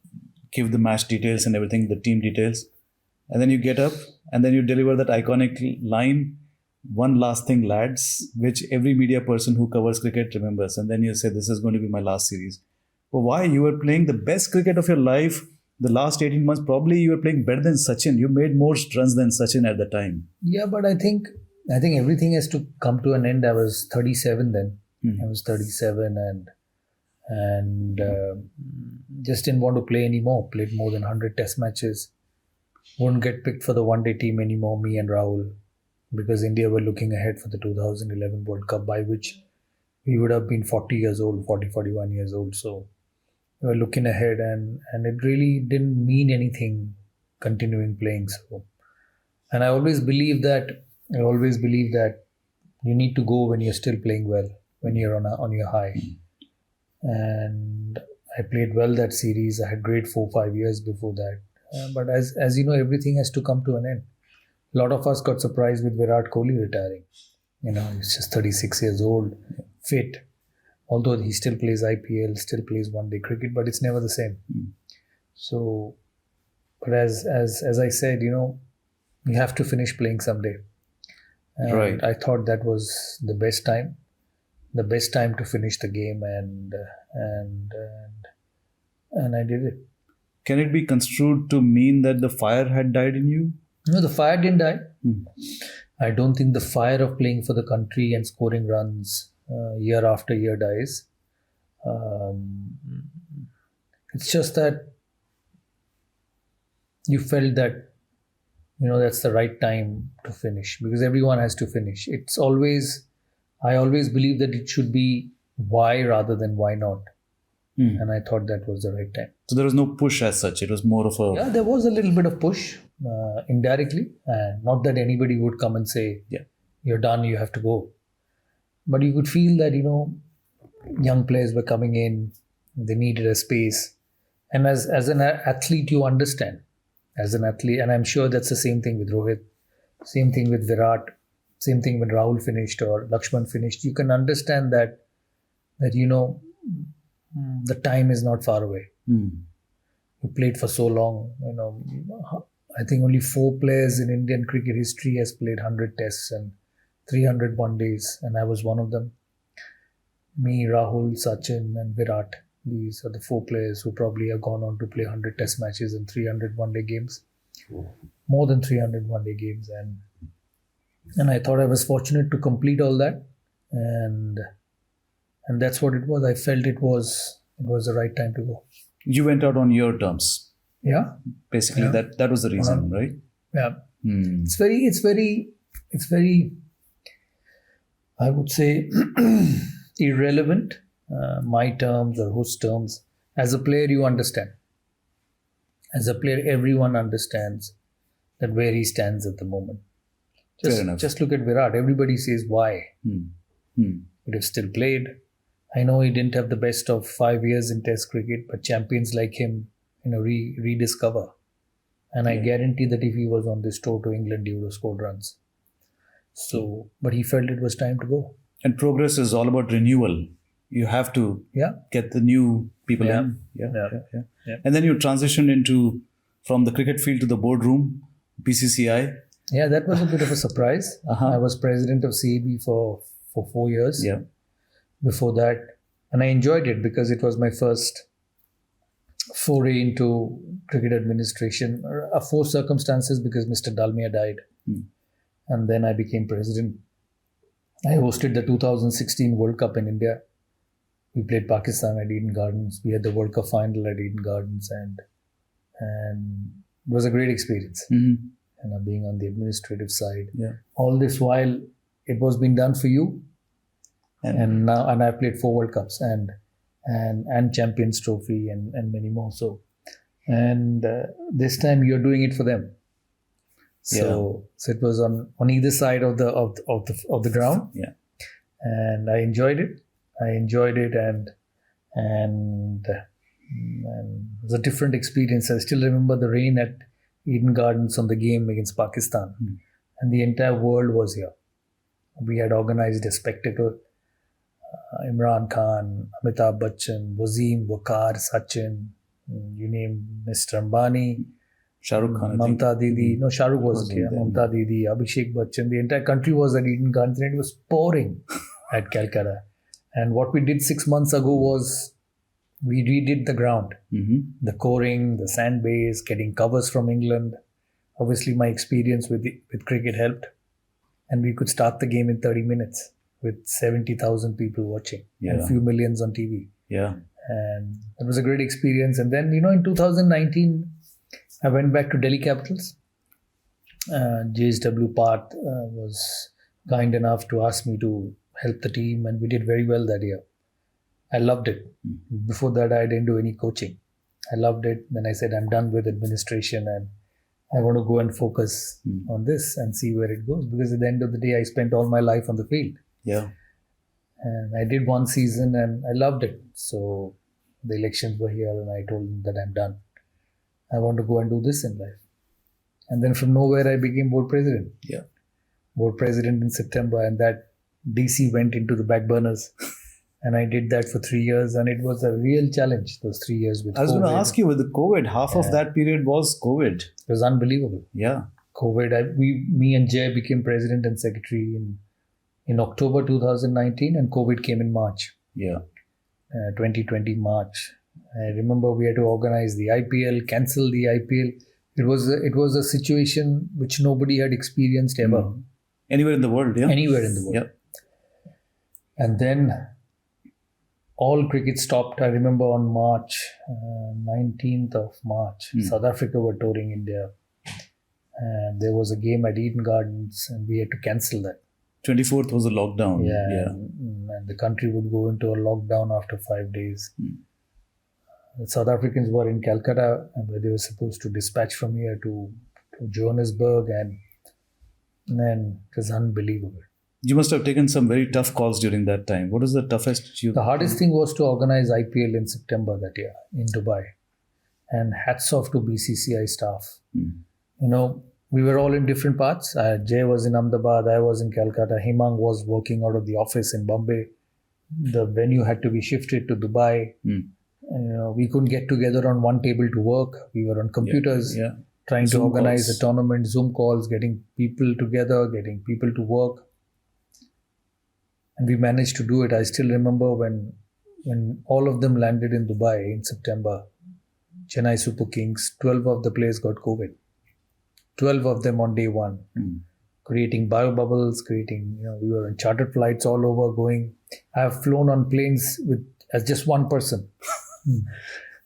give the match details and everything, the team details. And then you get up and then you deliver that iconic line. one last thing, lads, which every media person who covers cricket remembers. And then you say, this is going to be my last series. But why? You were playing the best cricket of your life. The last 18 months, probably you were playing better than Sachin. You made more runs than Sachin at the time. Yeah, but I think everything has to come to an end. I was 37 then. I was 37 and just didn't want to play anymore. Played more than 100 test matches. Wouldn't get picked for the one-day team anymore, me and Rahul, because India were looking ahead for the 2011 World Cup, by which we would have been 40 years old, 41 years old. So we were looking ahead and it really didn't mean anything continuing playing. So, and I always believe that you need to go when you're still playing well, when you're on your high. And I played well that series. I had great 4-5 years before that. But as you know, everything has to come to an end. A lot of us got surprised with Virat Kohli retiring. He's just 36 years old, fit. Although he still plays IPL, still plays one-day cricket, but it's never the same. So, but as I said, you have to finish playing someday. And Right. I thought that was the best time to finish the game, and I did it. Can it be construed to mean that the fire had died in you? No, the fire didn't die. I don't think the fire of playing for the country and scoring runs year after year dies. It's just that you felt that that's the right time to finish, because everyone has to finish. I always believe that it should be why rather than why not. And I thought that was the right time. So there was no push as such. It was more of a... Yeah, there was a little bit of push indirectly. Not that anybody would come and say, you're done, you have to go. But you could feel that, young players were coming in, they needed a space. And as an athlete, you understand. As an athlete, and I'm sure that's the same thing with Rohit, same thing with Virat, same thing when Rahul finished or Lakshman finished. You can understand that the time is not far away. You played for so long. I think only 4 players in Indian cricket history has played 100 tests and 300 one days, and I was one of them. Me, Rahul, Sachin and Virat. These are the 4 players who probably have gone on to play 100 test matches and 300 one-day games. More than 300 one-day games. And I thought I was fortunate to complete all that. And that's what it was. I felt it was the right time to go. You went out on your terms. Yeah. Basically, that was the reason, right? Yeah. It's very, I would say, irrelevant. My terms or whose terms. As a player, you understand. As a player, everyone understands that where he stands at the moment. Just look at Virat. Everybody says why. But have still played. I know he didn't have the best of 5 years in Test cricket, but champions like him, rediscover. And I guarantee that if he was on this tour to England, he would have scored runs. So, but he felt it was time to go. And progress is all about renewal. You have to get the new people in. Yeah. And then you transitioned from the cricket field to the boardroom, BCCI. Yeah, that was a bit of a surprise. I was president of CAB for 4 years. Yeah. Before that, and I enjoyed it because it was my first foray into cricket administration. 4 circumstances, because Mr. Dalmia died. And then I became president. I hosted the 2016 World Cup in India. We played Pakistan at Eden Gardens. We had the World Cup final at Eden Gardens, and it was a great experience. Being on the administrative side. Yeah. All this while, it was being done for you. And I played 4 World Cups and Champions Trophy and many more. So, and this time you're doing it for them. So it was on either side of the ground. Yeah. And I enjoyed it. And it was a different experience. I still remember the rain at Eden Gardens on the game against Pakistan. And the entire world was here. We had organized a spectacle. Imran Khan, Amitabh Bachchan, Wasim, Waqar, Sachin, you name Mr. Ambani, Shah Rukh Khan, I think. Mamta Didi. No, Shah Rukh wasn't here. Wasn't Mamta Didi, Abhishek Bachchan. The entire country was at Eden Gardens and it was pouring at Calcutta. And what we did 6 months ago was we redid the ground. The coring, the sand base, getting covers from England. Obviously, my experience with cricket helped. And we could start the game in 30 minutes with 70,000 people watching and a few millions on TV. Yeah. And it was a great experience. And then, in 2019, I went back to Delhi Capitals. JSW Path was kind enough to ask me to help the team, and we did very well that year. I loved it. Before that, I didn't do any coaching. I loved it. Then I said, I'm done with administration and I want to go and focus on this and see where it goes. Because at the end of the day, I spent all my life on the field. Yeah. And I did one season and I loved it. So the elections were here and I told them that I'm done. I want to go and do this in life. And then from nowhere, I became board president. Yeah. Board president in September, and that DC went into the back burners. And I did that for 3 years, and it was a real challenge, those 3 years with COVID. I was going to ask you, with the COVID, half of that period was COVID. It was unbelievable. Yeah. COVID, me and Jay became president and secretary in October 2019, and COVID came in March. Yeah. 2020 March. I remember we had to organize the IPL, cancel the IPL. It was a situation which nobody had experienced ever. Anywhere in the world, yeah? Anywhere in the world. Yeah. And then all cricket stopped. I remember on March, 19th of March, South Africa were touring India. And there was a game at Eden Gardens and we had to cancel that. 24th was a lockdown. Yeah. And the country would go into a lockdown after 5 days. The South Africans were in Calcutta where they were supposed to dispatch from here to Johannesburg, and then it was unbelievable. You must have taken some very tough calls during that time. What was the toughest The hardest thing was to organize IPL in September that year in Dubai. And hats off to BCCI staff. We were all in different parts. Jay was in Ahmedabad, I was in Calcutta, Himang was working out of the office in Bombay. The venue had to be shifted to Dubai. We couldn't get together on one table to work. We were on computers trying to organize a tournament, Zoom calls, getting people together, getting people to work. And we managed to do it. I still remember when all of them landed in Dubai in September, Chennai Super Kings, 12 of the players got COVID. 12 of them on day one. Creating bio bubbles, we were on chartered flights all over going. I have flown on planes as just one person.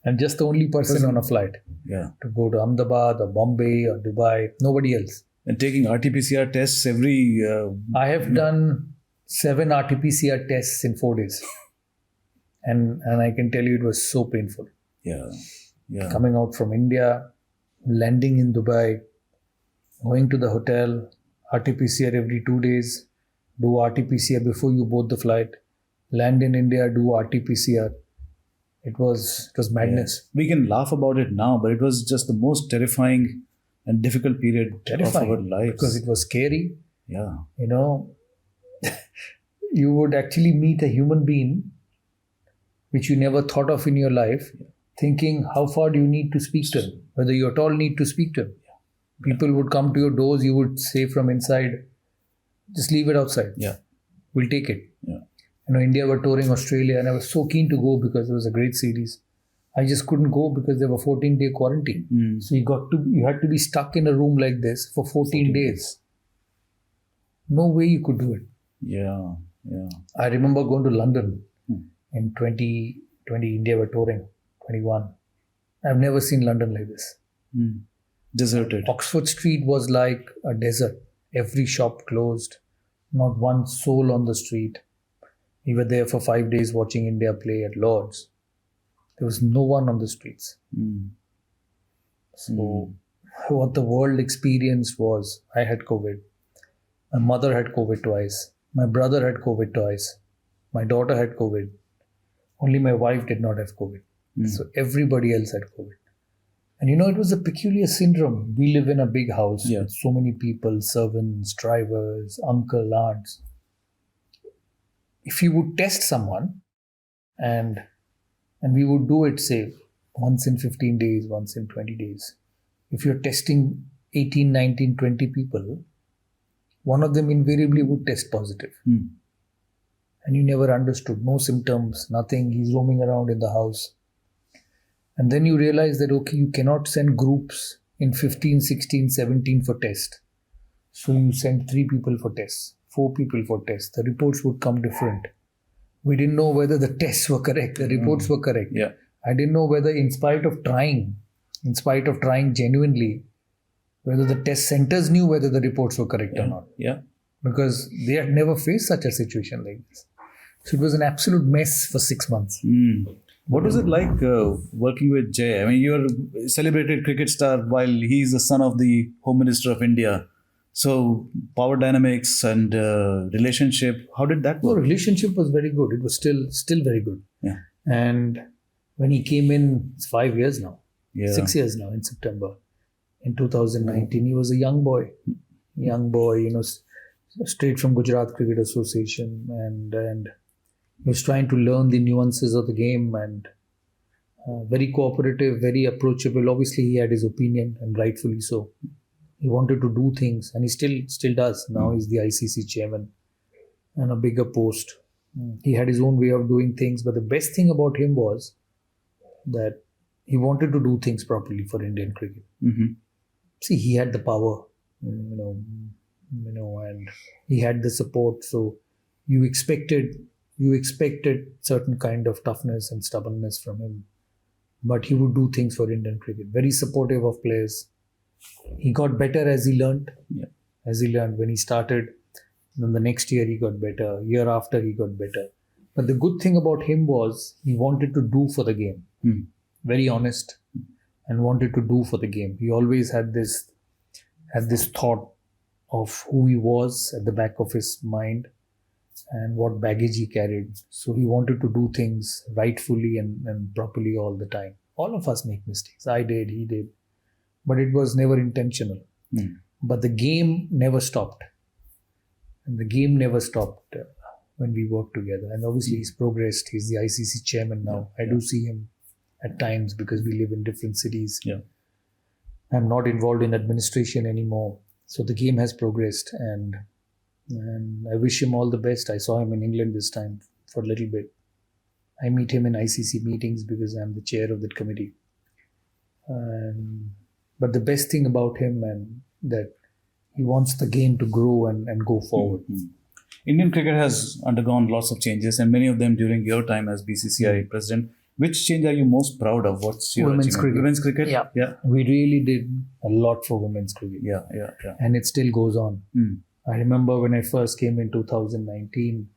And just the only person on a flight. Yeah. To go to Ahmedabad or Bombay or Dubai, nobody else. And taking RT-PCR tests every... I have done 7 RT-PCR tests in 4 days. And I can tell you it was so painful. Yeah. Coming out from India, landing in Dubai, going to the hotel, RT-PCR every 2 days, do RT-PCR before you board the flight, land in India, do RT-PCR. It was madness. We can laugh about it now, but it was just the most terrifying and difficult period of our lives. Because it was scary. Yeah. You would actually meet a human being which you never thought of in your life, thinking how far do you need to speak to him, whether you at all need to speak to him. People would come to your doors, you would say from inside, just leave it outside. Yeah. We'll take it. Yeah. India were touring Australia and I was so keen to go because it was a great series. I just couldn't go because there were 14-day quarantine. So you had to be stuck in a room like this for 14 days. No way you could do it. Yeah. I remember going to London in 2020, India were touring, 21. I've never seen London like this. Deserted. Oxford Street was like a desert. Every shop closed. Not one soul on the street. We were there for 5 days watching India play at Lord's. There was no one on the streets. So what the world experienced was, I had COVID. My mother had COVID twice. My brother had COVID twice. My daughter had COVID. Only my wife did not have COVID. So everybody else had COVID. And it was a peculiar syndrome. We live in a big house with so many people, servants, drivers, uncle, aunts. If you would test someone and we would do it, say, once in 15 days, once in 20 days, if you're testing 18, 19, 20 people, one of them invariably would test positive. And you never understood, no symptoms, nothing. He's roaming around in the house. And then you realize that, okay, you cannot send groups in 15, 16, 17 for test. So you send 3 people for tests, 4 people for tests. The reports would come different. We didn't know whether the tests were correct, the reports were correct. Yeah. I didn't know whether in spite of trying genuinely, whether the test centers knew whether the reports were correct or not. Yeah. Because they had never faced such a situation like this. So it was an absolute mess for 6 months. What was it like working with Jay? I mean, you're a celebrated cricket star while he's the son of the Home Minister of India. So power dynamics and relationship, how did that The work? relationship was very good. It was still very good. Yeah. And when he came in, it's 5 years now, Yeah. 6 years now in September. In 2019, he was a young boy, straight from Gujarat Cricket Association, and he was trying to learn the nuances of the game, and very cooperative, very approachable. Obviously, he had his opinion, and rightfully so. He wanted to do things, and he still does. Now he's the ICC chairman and a bigger post. He had his own way of doing things, but the best thing about him was that he wanted to do things properly for Indian cricket. See, he had the power, and he had the support. So you expected certain kind of toughness and stubbornness from him, but he would do things for Indian cricket. Very supportive of players. He got better as he learned. Yeah. As he learned when he started, then the next year he got better. Year after he got better. But the good thing about him was he wanted to do for the game. Very honest, and wanted to do for the game. He always had this thought of who he was at the back of his mind and what baggage he carried. So he wanted to do things rightfully and properly all the time. All of us make mistakes. I did, he did. But it was never intentional. But the game never stopped. And the game never stopped when we worked together. And obviously he's progressed. He's the ICC chairman now. I do see him at times because we live in different cities. Yeah. I'm not involved in administration anymore. So the game has progressed, and I wish him all the best. I saw him in England this time for a little bit. I meet him in ICC meetings because I'm the chair of that committee. But the best thing about him and that he wants the game to grow and go forward. Indian cricket has undergone lots of changes, and many of them during your time as BCCI president. Which change are you most proud of? What's your Women's achievement? cricket. Women's cricket? Yeah. We really did a lot for women's cricket. Yeah. And it still goes on. I remember when I first came in 2019,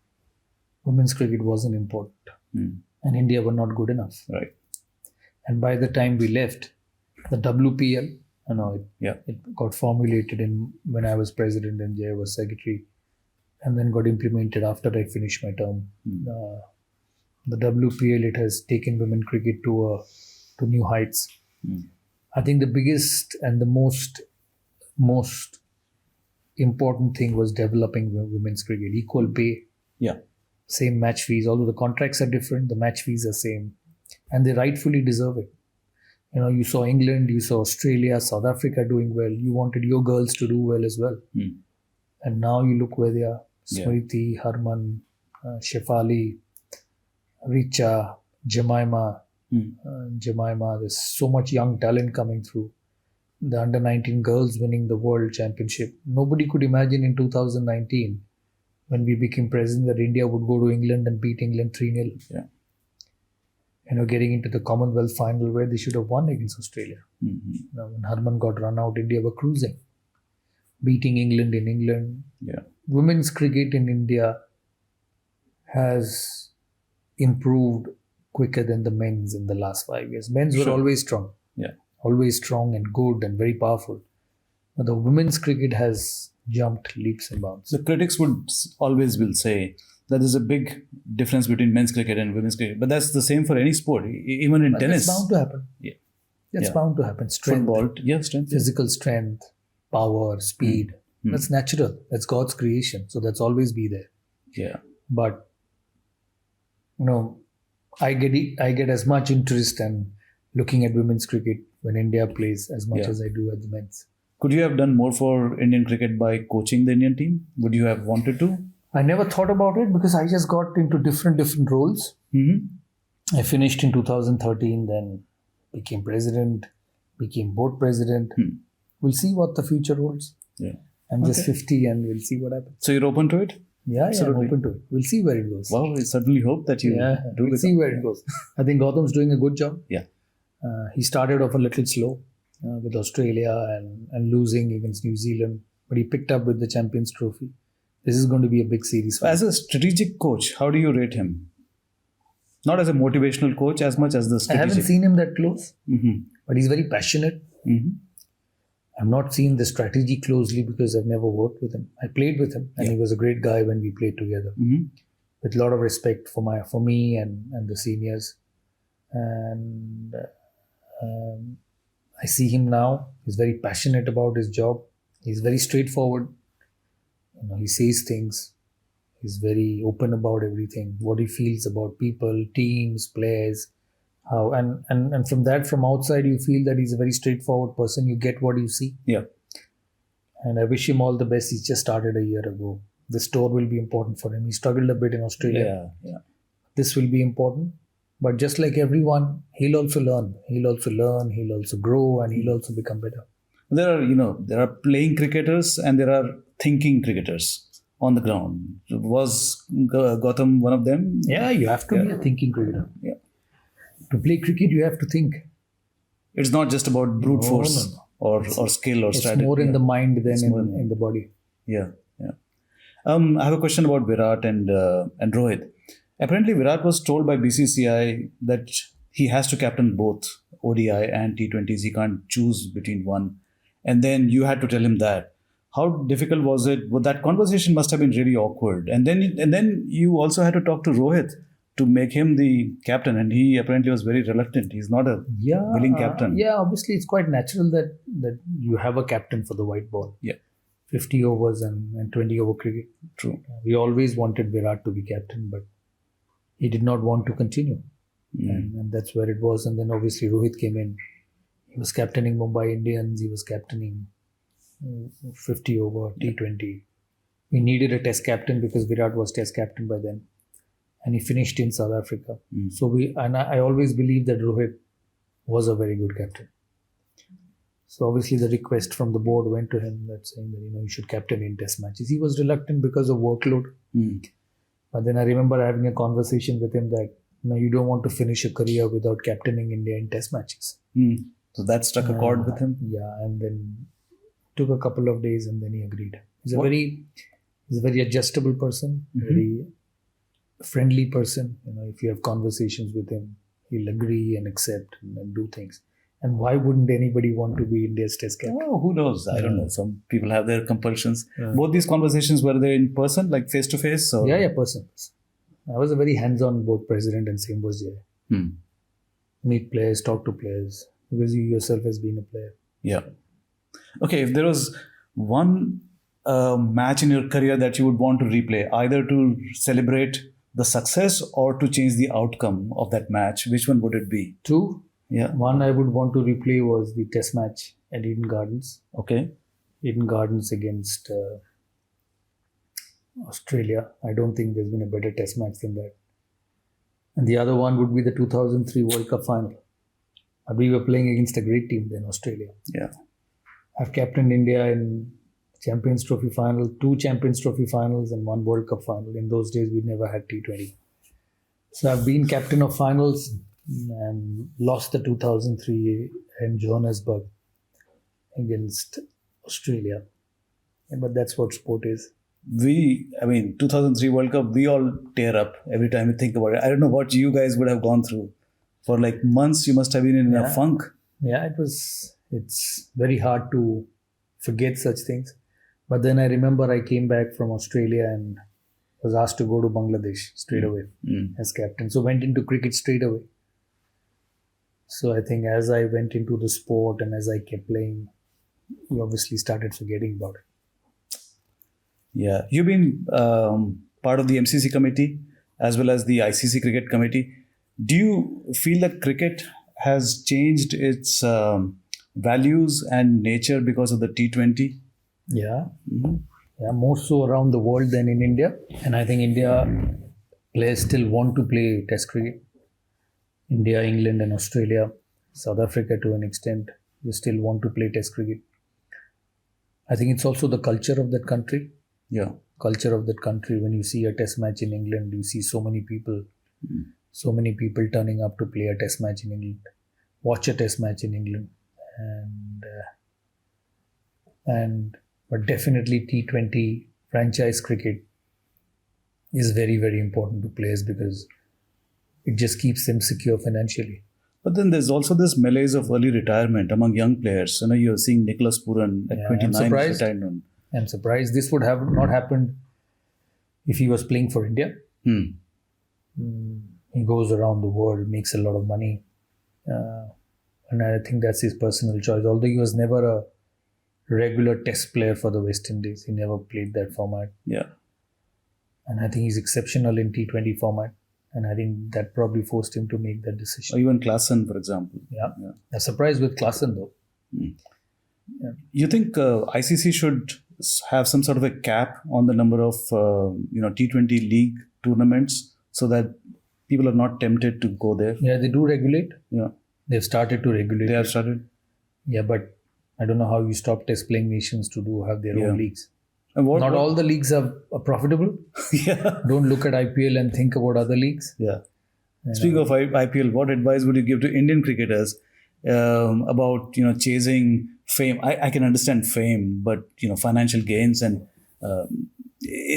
women's cricket wasn't important. And India were not good enough. Right. And by the time we left, the WPL, it got formulated when I was president and Jay was secretary, and then got implemented after I finished my term. The WPL, it has taken women cricket to new heights. I think the biggest and the most important thing was developing women's cricket. Equal pay. Yeah. Same match fees. Although the contracts are different, the match fees are same. And they rightfully deserve it. You saw England, you saw Australia, South Africa doing well. You wanted your girls to do well as well. And now you look where they are. Smriti, Harman, Shefali, Richa, Jemima. There's so much young talent coming through. The under-19 girls winning the world championship. Nobody could imagine in 2019 when we became president that India would go to England and beat England 3-0. Yeah. Getting into the Commonwealth final where they should have won against Australia. When Harman got run out, India were cruising. Beating England in England. Yeah. Women's cricket in India has improved quicker than the men's in the last 5 years. Men's were always strong. Yeah. Always strong and good and very powerful. But the women's cricket has jumped leaps and bounds. The critics will say that there's a big difference between men's cricket and women's cricket. But that's the same for any sport, even in tennis. That's bound to happen. Yeah. That's bound to happen. Strength. Football, strength. Physical strength, power, speed. That's natural. That's God's creation. So that's always be there. Yeah. But I get as much interest in looking at women's cricket when India plays as much Yeah. as I do at the men's. Could you have done more for Indian cricket by coaching the Indian team? Would you have wanted to? I never thought about it because I just got into different roles. I finished in 2013, then became president, became board president. We'll see what the future holds. Yeah. I'm just 50 and we'll see what happens. So you're open to it? Yeah, I'm Absolutely. open to it. We'll see where it goes. Well, I certainly hope that you do we'll see where it goes. I think Gautam's doing a good job. Yeah. He started off a little slow with Australia and losing against New Zealand, but he picked up with the Champions Trophy. This is going to be a big series. As a strategic coach, how do you rate him? Not as a motivational coach as much as the I strategic. haven't seen him that close, but he's very passionate. I've not seen the strategy closely because I've never worked with him. I played with him, and he was a great guy when we played together. With a lot of respect for me and the seniors. And I see him now. He's very passionate about his job. He's very straightforward. He says things. He's very open about everything, what he feels about people, teams, players. How and from outside you feel that he's a very straightforward person. You get what you see. Yeah. And I wish him all the best. He's just started a year ago. The store will be important for him. He struggled a bit in Australia. Yeah. This will be important. But just like everyone, he'll also learn. He'll also grow, and he'll also become better. There are playing cricketers and there are thinking cricketers on the ground. Was Gautam one of them? Yeah, you have to be a thinking cricketer. Yeah. To play cricket, you have to think. It's not just about brute force or skill or strategy. It's more in the mind than in the body. Yeah. I have a question about Virat and Rohit. Apparently, Virat was told by BCCI that he has to captain both ODI and T20s. He can't choose between one. And then you had to tell him that. How difficult was it? Well, that conversation must have been really awkward. And then you also had to talk to Rohit to make him the captain, and he apparently was very reluctant. He's not a willing captain. Obviously it's quite natural that you have a captain for the white ball. Yeah. 50 overs and 20 over cricket. True. We always wanted Virat to be captain, but he did not want to continue. And that's where it was. And then obviously Rohit came in. He was captaining Mumbai Indians. He was captaining 50 over T20. We needed a test captain because Virat was test captain by then. And he finished in South Africa. I always believed that Rohit was a very good captain. So obviously the request from the board went to him that saying that you should captain in test matches. He was reluctant because of workload. But then I remember having a conversation with him that you don't want to finish a career without captaining India in test matches. So that struck a chord with him. Yeah, and then took a couple of days and then he agreed. He's a very adjustable person, very friendly person. If you have conversations with him, he'll agree and accept and do things. And why wouldn't anybody want to be India's test captain? Oh, who knows? I don't know. Some people have their compulsions. Both these conversations, were they in person, like face to face? Yeah, person. I was a very hands-on board president, and same was Jay. Meet players, talk to players, because you yourself has been a player. Yeah. Okay, if there was one match in your career that you would want to replay, either to celebrate the success or to change the outcome of that match, which one would it be? Two. Yeah. One I would want to replay was the test match at Eden Gardens. Okay. Eden Gardens against Australia. I don't think there's been a better test match than that. And the other one would be the 2003 World Cup final. We were playing against a great team then, Australia. Yeah. I've captained India in Champions Trophy final, 2 Champions Trophy finals and 1 World Cup final. In those days, we never had T20. So I've been captain of finals and lost the 2003 in Johannesburg against Australia. But that's what sport is. 2003 World Cup, we all tear up every time we think about it. I don't know what you guys would have gone through. For like months, you must have been in a funk. Yeah, it's very hard to forget such things. But then I remember I came back from Australia and was asked to go to Bangladesh straight away as captain. So went into cricket straight away. So I think as I went into the sport and as I kept playing, we obviously started forgetting about it. Yeah. You've been part of the MCC committee as well as the ICC cricket committee. Do you feel that cricket has changed its values and nature because of the T20? Yeah. Yeah, more so around the world than in India. And I think India players still want to play Test cricket. India, England, and Australia, South Africa to an extent, they still want to play Test cricket. I think it's also the culture of that country. Yeah. Culture of that country. When you see a Test match in England, you see so many people turning up to play a Test match in England, watch a Test match in England, but definitely T20 franchise cricket is very, very important to players because it just keeps them secure financially. But then there's also this malaise of early retirement among young players. You're seeing Nicholas Puran at 29 retired. I'm surprised this would have not happened if he was playing for India. He goes around the world, makes a lot of money. And I think that's his personal choice. Although he was never a regular Test player for the West Indies. He never played that format. Yeah. And I think he's exceptional in T20 format. And I think that probably forced him to make that decision. Or even Klaasen, for example. Yeah. I'm surprised with Klaasen though. Yeah. You think ICC should have some sort of a cap on the number of T20 league tournaments so that people are not tempted to go there? Yeah, they do regulate. Yeah. They've started to regulate. They have started? Yeah, but I don't know how you stop Test playing nations to have their own leagues. And not all the leagues are profitable. Yeah. Don't look at IPL and think about other leagues. Yeah. Speaking of IPL, what advice would you give to Indian cricketers about chasing fame? I can understand fame, but financial gains and you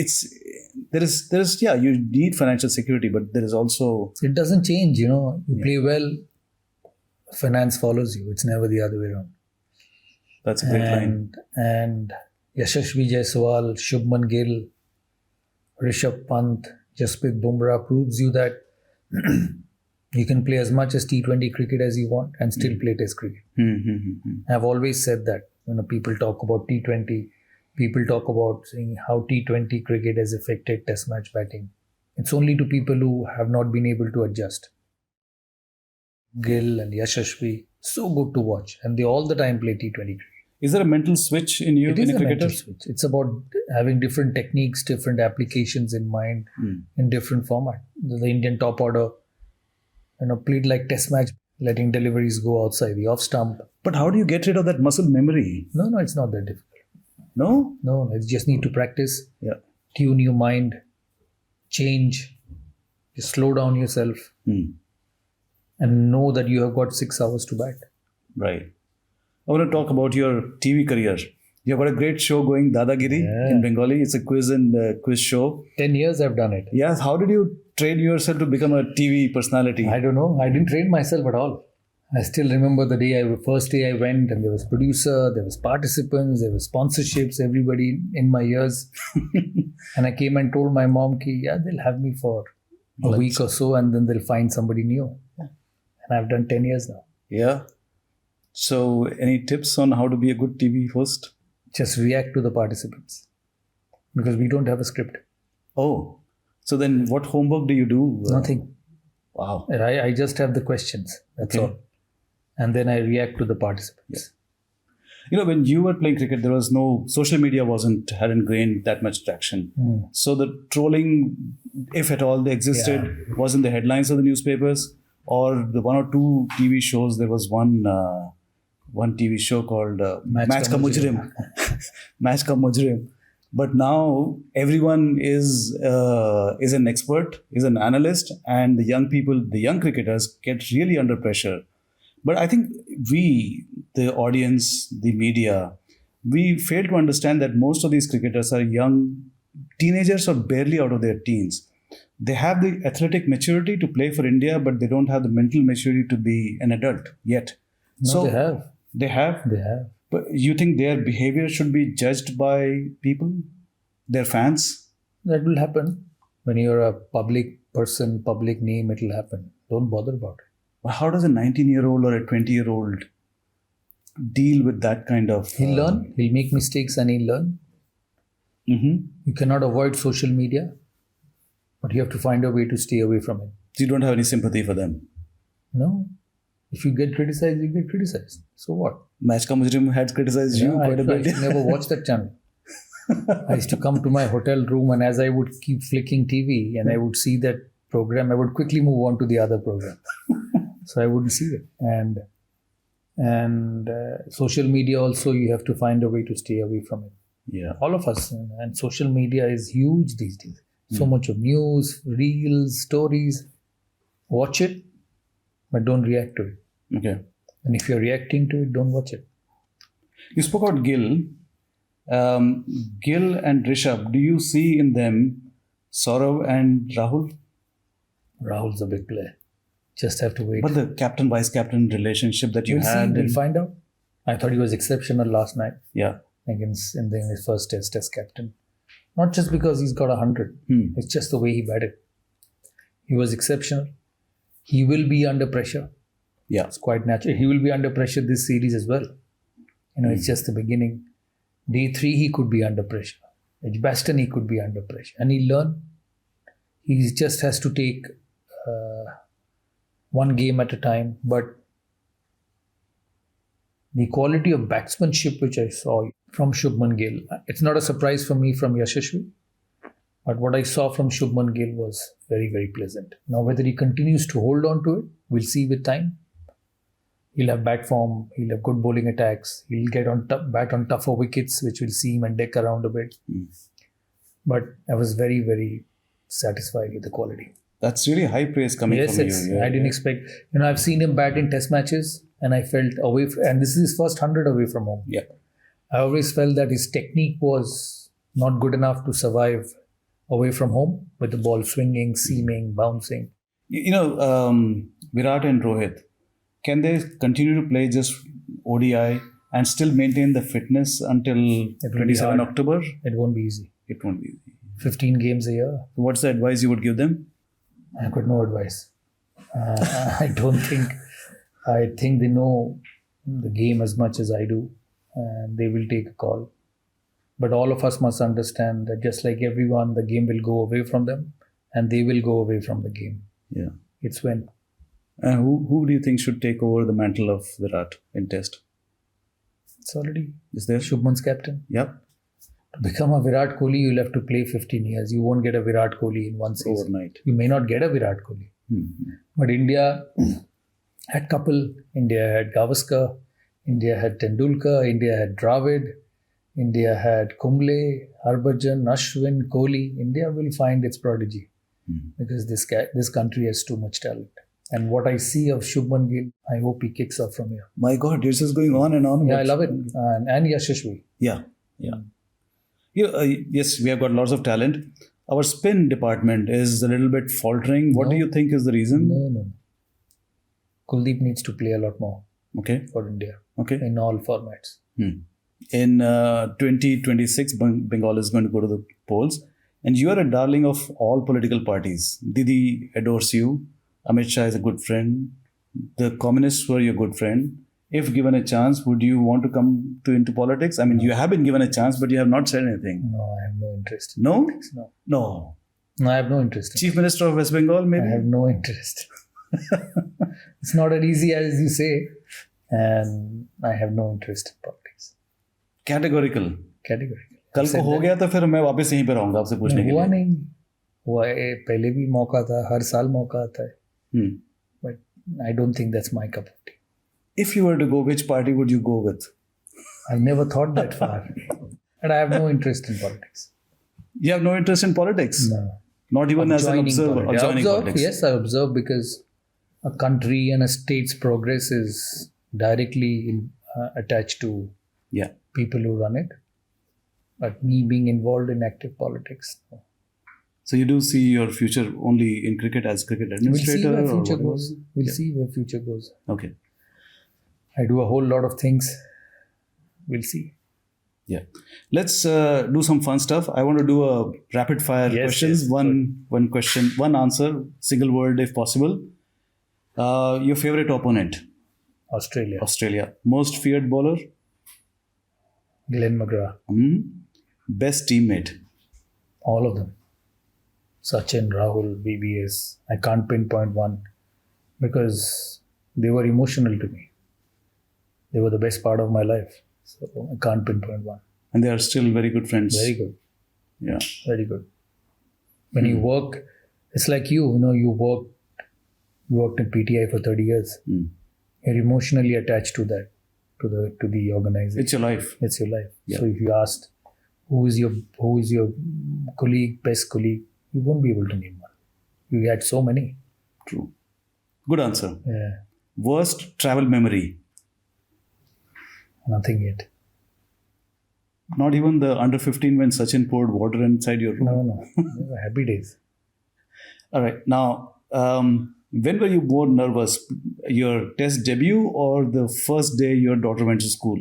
need financial security, but there is also it doesn't change. You play well, finance follows you. It's never the other way around. That's a great line. And Yashasvi Jaiswal, Shubman Gill, Rishabh Pant, Jasprit Bumrah proves you that you can play as much as T20 cricket as you want and still play Test cricket. I've always said that when people talk about T20, people talk about saying how T20 cricket has affected Test match batting. It's only to people who have not been able to adjust. Gill and Yashasvi, so good to watch, and they all the time play T20 cricket. Is there a mental switch in you? It is a mental switch. It's about having different techniques, different applications in mind in different format. The Indian top order, played like Test match, letting deliveries go outside the off stump. But how do you get rid of that muscle memory? No, it's not that difficult. No? No, you just need to practice. Yeah. Tune your mind, change, just slow down yourself, and know that you have got 6 hours to bat. Right. I want to talk about your TV career. You've got a great show going, Dadagiri, in Bengali. It's a quiz show. 10 years I've done it. Yes. How did you train yourself to become a TV personality? I don't know. I didn't train myself at all. I still remember the first day I went, and there was producer, there was participants, there was sponsorships, everybody in my ears. And I came and told my mom, they'll have me for a week or so, and then they'll find somebody new. And I've done 10 years now. Yeah. So, any tips on how to be a good TV host? Just react to the participants. Because we don't have a script. Oh. So then what homework do you do? Nothing. Wow. I just have the questions. That's all. And then I react to the participants. Yeah. When you were playing cricket, there was no social media hadn't gained that much traction. So the trolling, if at all they existed, was in the headlines of the newspapers, or the 1 or 2 TV shows. There was one TV show called Match Ka Mujrim. Match Ka Mujrim. But now everyone is an expert, is an analyst, and the young cricketers get really under pressure. But I think we, the audience, the media, we fail to understand that most of these cricketers are young teenagers or barely out of their teens. They have the athletic maturity to play for India, but they don't have the mental maturity to be an adult yet. No, so they have. They have? They have. But you think their behavior should be judged by people, their fans? That will happen. When you're a public person, public name, it will happen. Don't bother about it. But how does a 19-year-old or a 20-year-old deal with that kind of... He'll learn. He'll make mistakes and he'll learn. You cannot avoid social media, but you have to find a way to stay away from it. So you don't have any sympathy for them? No. If you get criticized, you get criticized. So what? Match Ka Mujrim had criticized you quite a bit. I never watched that channel. I used to come to my hotel room, and as I would keep flicking TV and I would see that program, I would quickly move on to the other program. So I wouldn't see it. And social media also, you have to find a way to stay away from it. Yeah. All of us. And social media is huge these days. So much of news, reels, stories. Watch it, but don't react to it. Okay. And if you're reacting to it, don't watch it. You spoke about Gill. Gill and Rishabh, do you see in them Sourav and Rahul? Rahul's a big player. Just have to wait. But the captain-vice captain relationship that you We'll had. see. We'll find out. I thought he was exceptional last night. Yeah. Against in his first test as captain. Not just because he's got 100. It's just the way he batted. He was exceptional. He will be under pressure. Yeah. It's quite natural. He will be under pressure this series as well. It's just the beginning. Day 3, he could be under pressure. Edgbaston, he could be under pressure. And he'll learn. He just has to take one game at a time. But the quality of batsmanship which I saw from Shubman Gill, it's not a surprise for me from Yashasvi. But what I saw from Shubman Gill was very, very pleasant. Now, whether he continues to hold on to it, we'll see with time. He'll have bat form, he'll have good bowling attacks, he'll get on bat on tougher wickets, which will see him and deck around a bit. But I was very, very satisfied with the quality. That's really high praise coming from you. Yeah, I didn't expect. I've seen him bat in test matches and I felt and this is his first 100 away from home. Yeah. I always felt that his technique was not good enough to survive away from home with the ball swinging, seaming, bouncing. Virat and Rohit, can they continue to play just ODI and still maintain the fitness until 27 October? It won't be easy. It won't be easy. 15 games a year. What's the advice you would give them? I got no advice. I think they know the game as much as I do, and they will take a call. But all of us must understand that just like everyone, the game will go away from them and they will go away from the game. Yeah. It's when. Who do you think should take over the mantle of Virat in Test? It's already. Is there? Shubman's captain. Yep. To become a Virat Kohli, you'll have to play 15 years. You won't get a Virat Kohli in one season. Overnight. You may not get a Virat Kohli. But India had couple. India had Gavaskar. India had Tendulkar. India had Dravid. India had Kumble, Harbhajan, Ashwin, Kohli. India will find its prodigy because this country has too much talent. And what I see of Shubman Gill, I hope he kicks up from here. My God, this is going on and on. Yeah, I love it. And Yashasvi. Yeah. Yes, we have got lots of talent. Our spin department is a little bit faltering. What do you think is the reason? No. Kuldeep needs to play a lot more. Okay. For India. Okay. In all formats. In 2026, Bengal is going to go to the polls. And you are a darling of all political parties. Didi adores you. Amit Shah is a good friend. The communists were your good friend. If given a chance, would you want to come into politics? I mean, you have been given a chance, but you have not said anything. No, I have no interest. No? No, I have no interest. Chief Minister of West Bengal, maybe? I have no interest. It's not as easy as you say. And I have no interest in politics. Categorical. कल को हो गया तो फिर मैं वापस यहीं पे रहूंगा आपसे पूछने के लिए. हुआ नहीं. हुआ पहले भी मौका था. हर साल मौका आता है. But I don't think that's my cup of tea. If you were to go, which party would you go with? I never thought that far. And I have no interest in politics. You have no interest in politics? No. Not even as an observer of joining politics? Yes, I observe because a country and a state's progress is directly attached to people who run it. But me being involved in active politics, no. So you do see your future only in cricket as cricket administrator? We'll see where future goes. We'll see where future goes. Okay. I do a whole lot of things. We'll see. Yeah. Let's do some fun stuff. I want to do a rapid fire questions. Yes. One question, one answer, single word if possible. Your favorite opponent? Australia. Most feared bowler? Glenn McGrath. Best teammate? All of them. Sachin, Rahul, BBS. I can't pinpoint one because they were emotional to me. They were the best part of my life. So I can't pinpoint one. And they are still very good friends. Very good. Yeah. Very good. When you work, it's like you worked in PTI for 30 years. You're emotionally attached to that, to the organization. It's your life. It's your life. Yeah. So if you asked who is your colleague, best colleague, you won't be able to name one. You had so many. True. Good answer. Yeah. Worst travel memory? Nothing yet. Not even the under 15 when Sachin poured water inside your room? No. They were happy days. All right. Now, when were you more nervous? Your test debut or the first day your daughter went to school?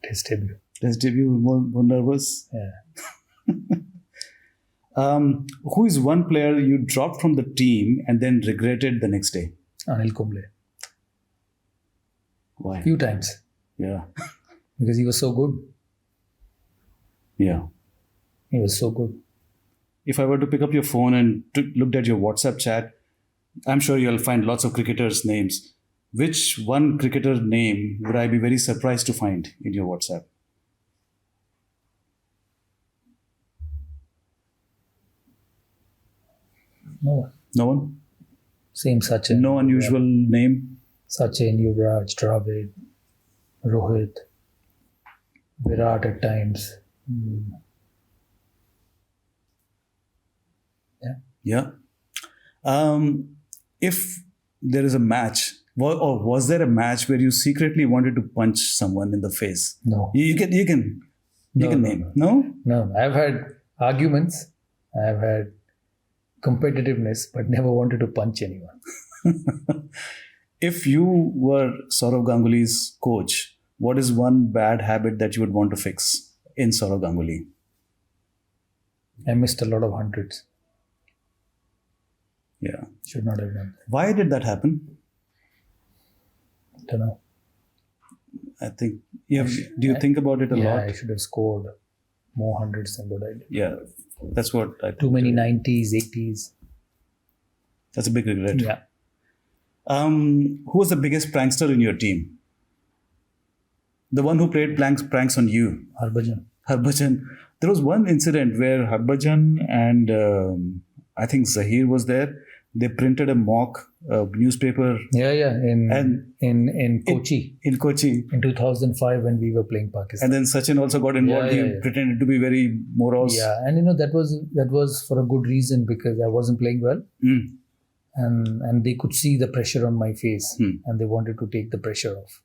Test debut. Test debut, more nervous? Yeah. Who is one player you dropped from the team and then regretted the next day? Anil Kumble. Why? Few times. Yeah. Because he was so good. Yeah. He was so good. If I were to pick up your phone and looked at your WhatsApp chat, I'm sure you'll find lots of cricketers' names. Which one cricketer name would I be very surprised to find in your WhatsApp? No one. No one? Same Sachin. No unusual name? Sachin, Yuvraj, Dravid, Rohit, Virat at times. Yeah. If there is a match, or was there a match where you secretly wanted to punch someone in the face? No. You can name. No? No. I've had arguments. I've had competitiveness, but never wanted to punch anyone. If you were Sourav Ganguly's coach, what is one bad habit that you would want to fix in Sourav Ganguly? I missed a lot of hundreds. Yeah. Should not have done. Why did that happen? Don't know. I think do you think about it a Yeah, lot? I should have scored more hundreds than what I did. Yeah. That's what I Too many 90s, 80s. That's a big regret. Yeah. Who was the biggest prankster in your team? The one who played pranks on you? Harbhajan. There was one incident where Harbhajan and I think Zahir was there. They printed a mock newspaper. Yeah. In Kochi. In Kochi. In 2005 when we were playing Pakistan. And then Sachin also got involved. He pretended to be very morose. Yeah, and that was for a good reason because I wasn't playing well. And they could see the pressure on my face and they wanted to take the pressure off.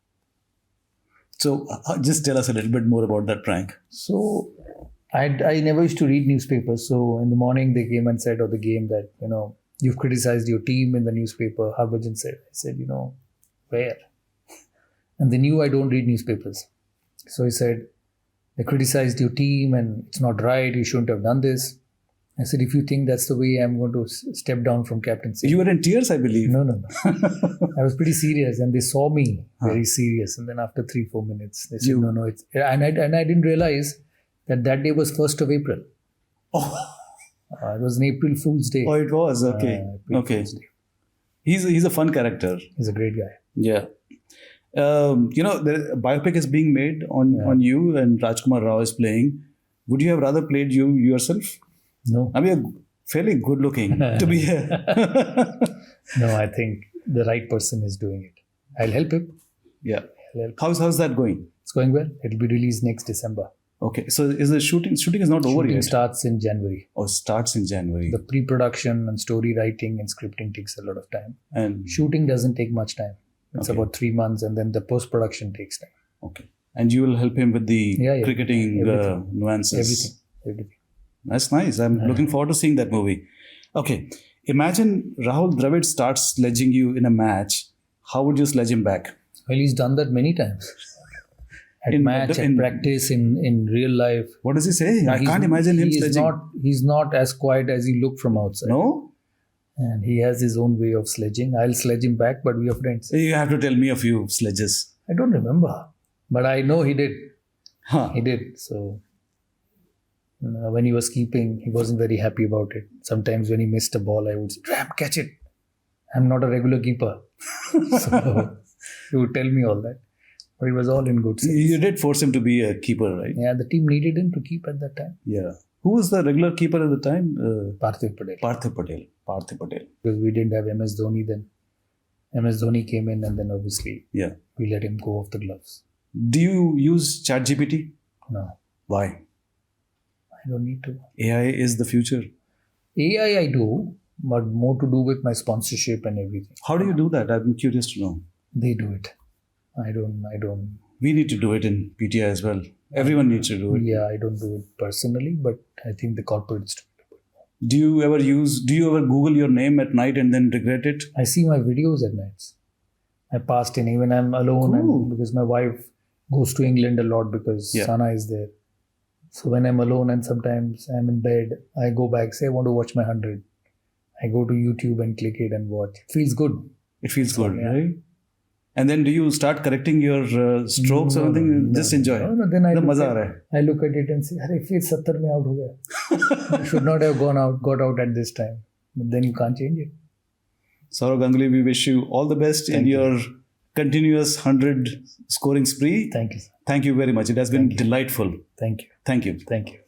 So just tell us a little bit more about that prank. So I never used to read newspapers. So in the morning they came and said of the game that, you've criticized your team in the newspaper. Harbhajan said, where? And they knew I don't read newspapers. So he said, they criticized your team and it's not right. You shouldn't have done this. I said, if you think that's the way, I'm going to step down from captaincy. You were in tears, I believe. No. I was pretty serious and they saw me very serious. And then after 3-4 minutes, they said, no. And I didn't realize that day was 1st of April. Oh. It was an April Fool's Day. Oh, it was? Okay. Okay. He's a fun character. He's a great guy. Yeah. The biopic is being made on you and Rajkumar Rao is playing. Would you have rather played you yourself? No. I mean, you're fairly good looking to be here. No, I think the right person is doing it. I'll help him. Yeah. How's that going? It's going well. It'll be released next December. Okay. So is the shooting is not over yet? Shooting starts in January. Oh, starts in January. The pre-production and story writing and scripting takes a lot of time. And shooting doesn't take much time. It's about 3 months and then the post-production takes time. Okay. And you will help him with the cricketing nuances. Everything. That's nice. I'm looking forward to seeing that movie. Okay. Imagine Rahul Dravid starts sledging you in a match. How would you sledge him back? Well, he's done that many times. At practice, in real life. What does he say? I can't imagine him sledging. He's not as quiet as he looked from outside. No? And he has his own way of sledging. I'll sledge him back, but we are friends. You have to tell me a few sledges. I don't remember. But I know he did. Huh. He did. So when he was keeping, he wasn't very happy about it. Sometimes when he missed a ball, I would say, Ram, catch it. I'm not a regular keeper. So he would tell me all that. But it was all in good sense. You did force him to be a keeper, right? Yeah, the team needed him to keep at that time. Yeah. Who was the regular keeper at the time? Parthiv Patel. Parthiv Patel. Because we didn't have MS Dhoni then. MS Dhoni came in and then obviously we let him go off the gloves. Do you use ChatGPT? No. Why? I don't need to. AI is the future. AI I do, but more to do with my sponsorship and everything. How do you do that? I'm curious to know. They do it. I don't. We need to do it in PTI as well. Everyone needs to do it. Yeah, I don't do it personally, but I think the corporates do it. Do you ever Google your name at night and then regret it? I see my videos at nights. I passed in, even I'm alone and because my wife goes to England a lot because Sana is there. So when I'm alone and sometimes I'm in bed, I go back, say I want to watch my 100. I go to YouTube and click it and watch. It feels good. It feels good, right? And then do you start correcting your strokes or something? Just enjoy. No, then I look at it and say, "Arey, feels 70 mein out ho gaya." I should not have got out at this time. But then you can't change it. Sourav Ganguly, we wish you all the best in your continuous 100 scoring spree. Thank you. Thank you very much. It has been delightful. Thank you. Thank you. Thank you.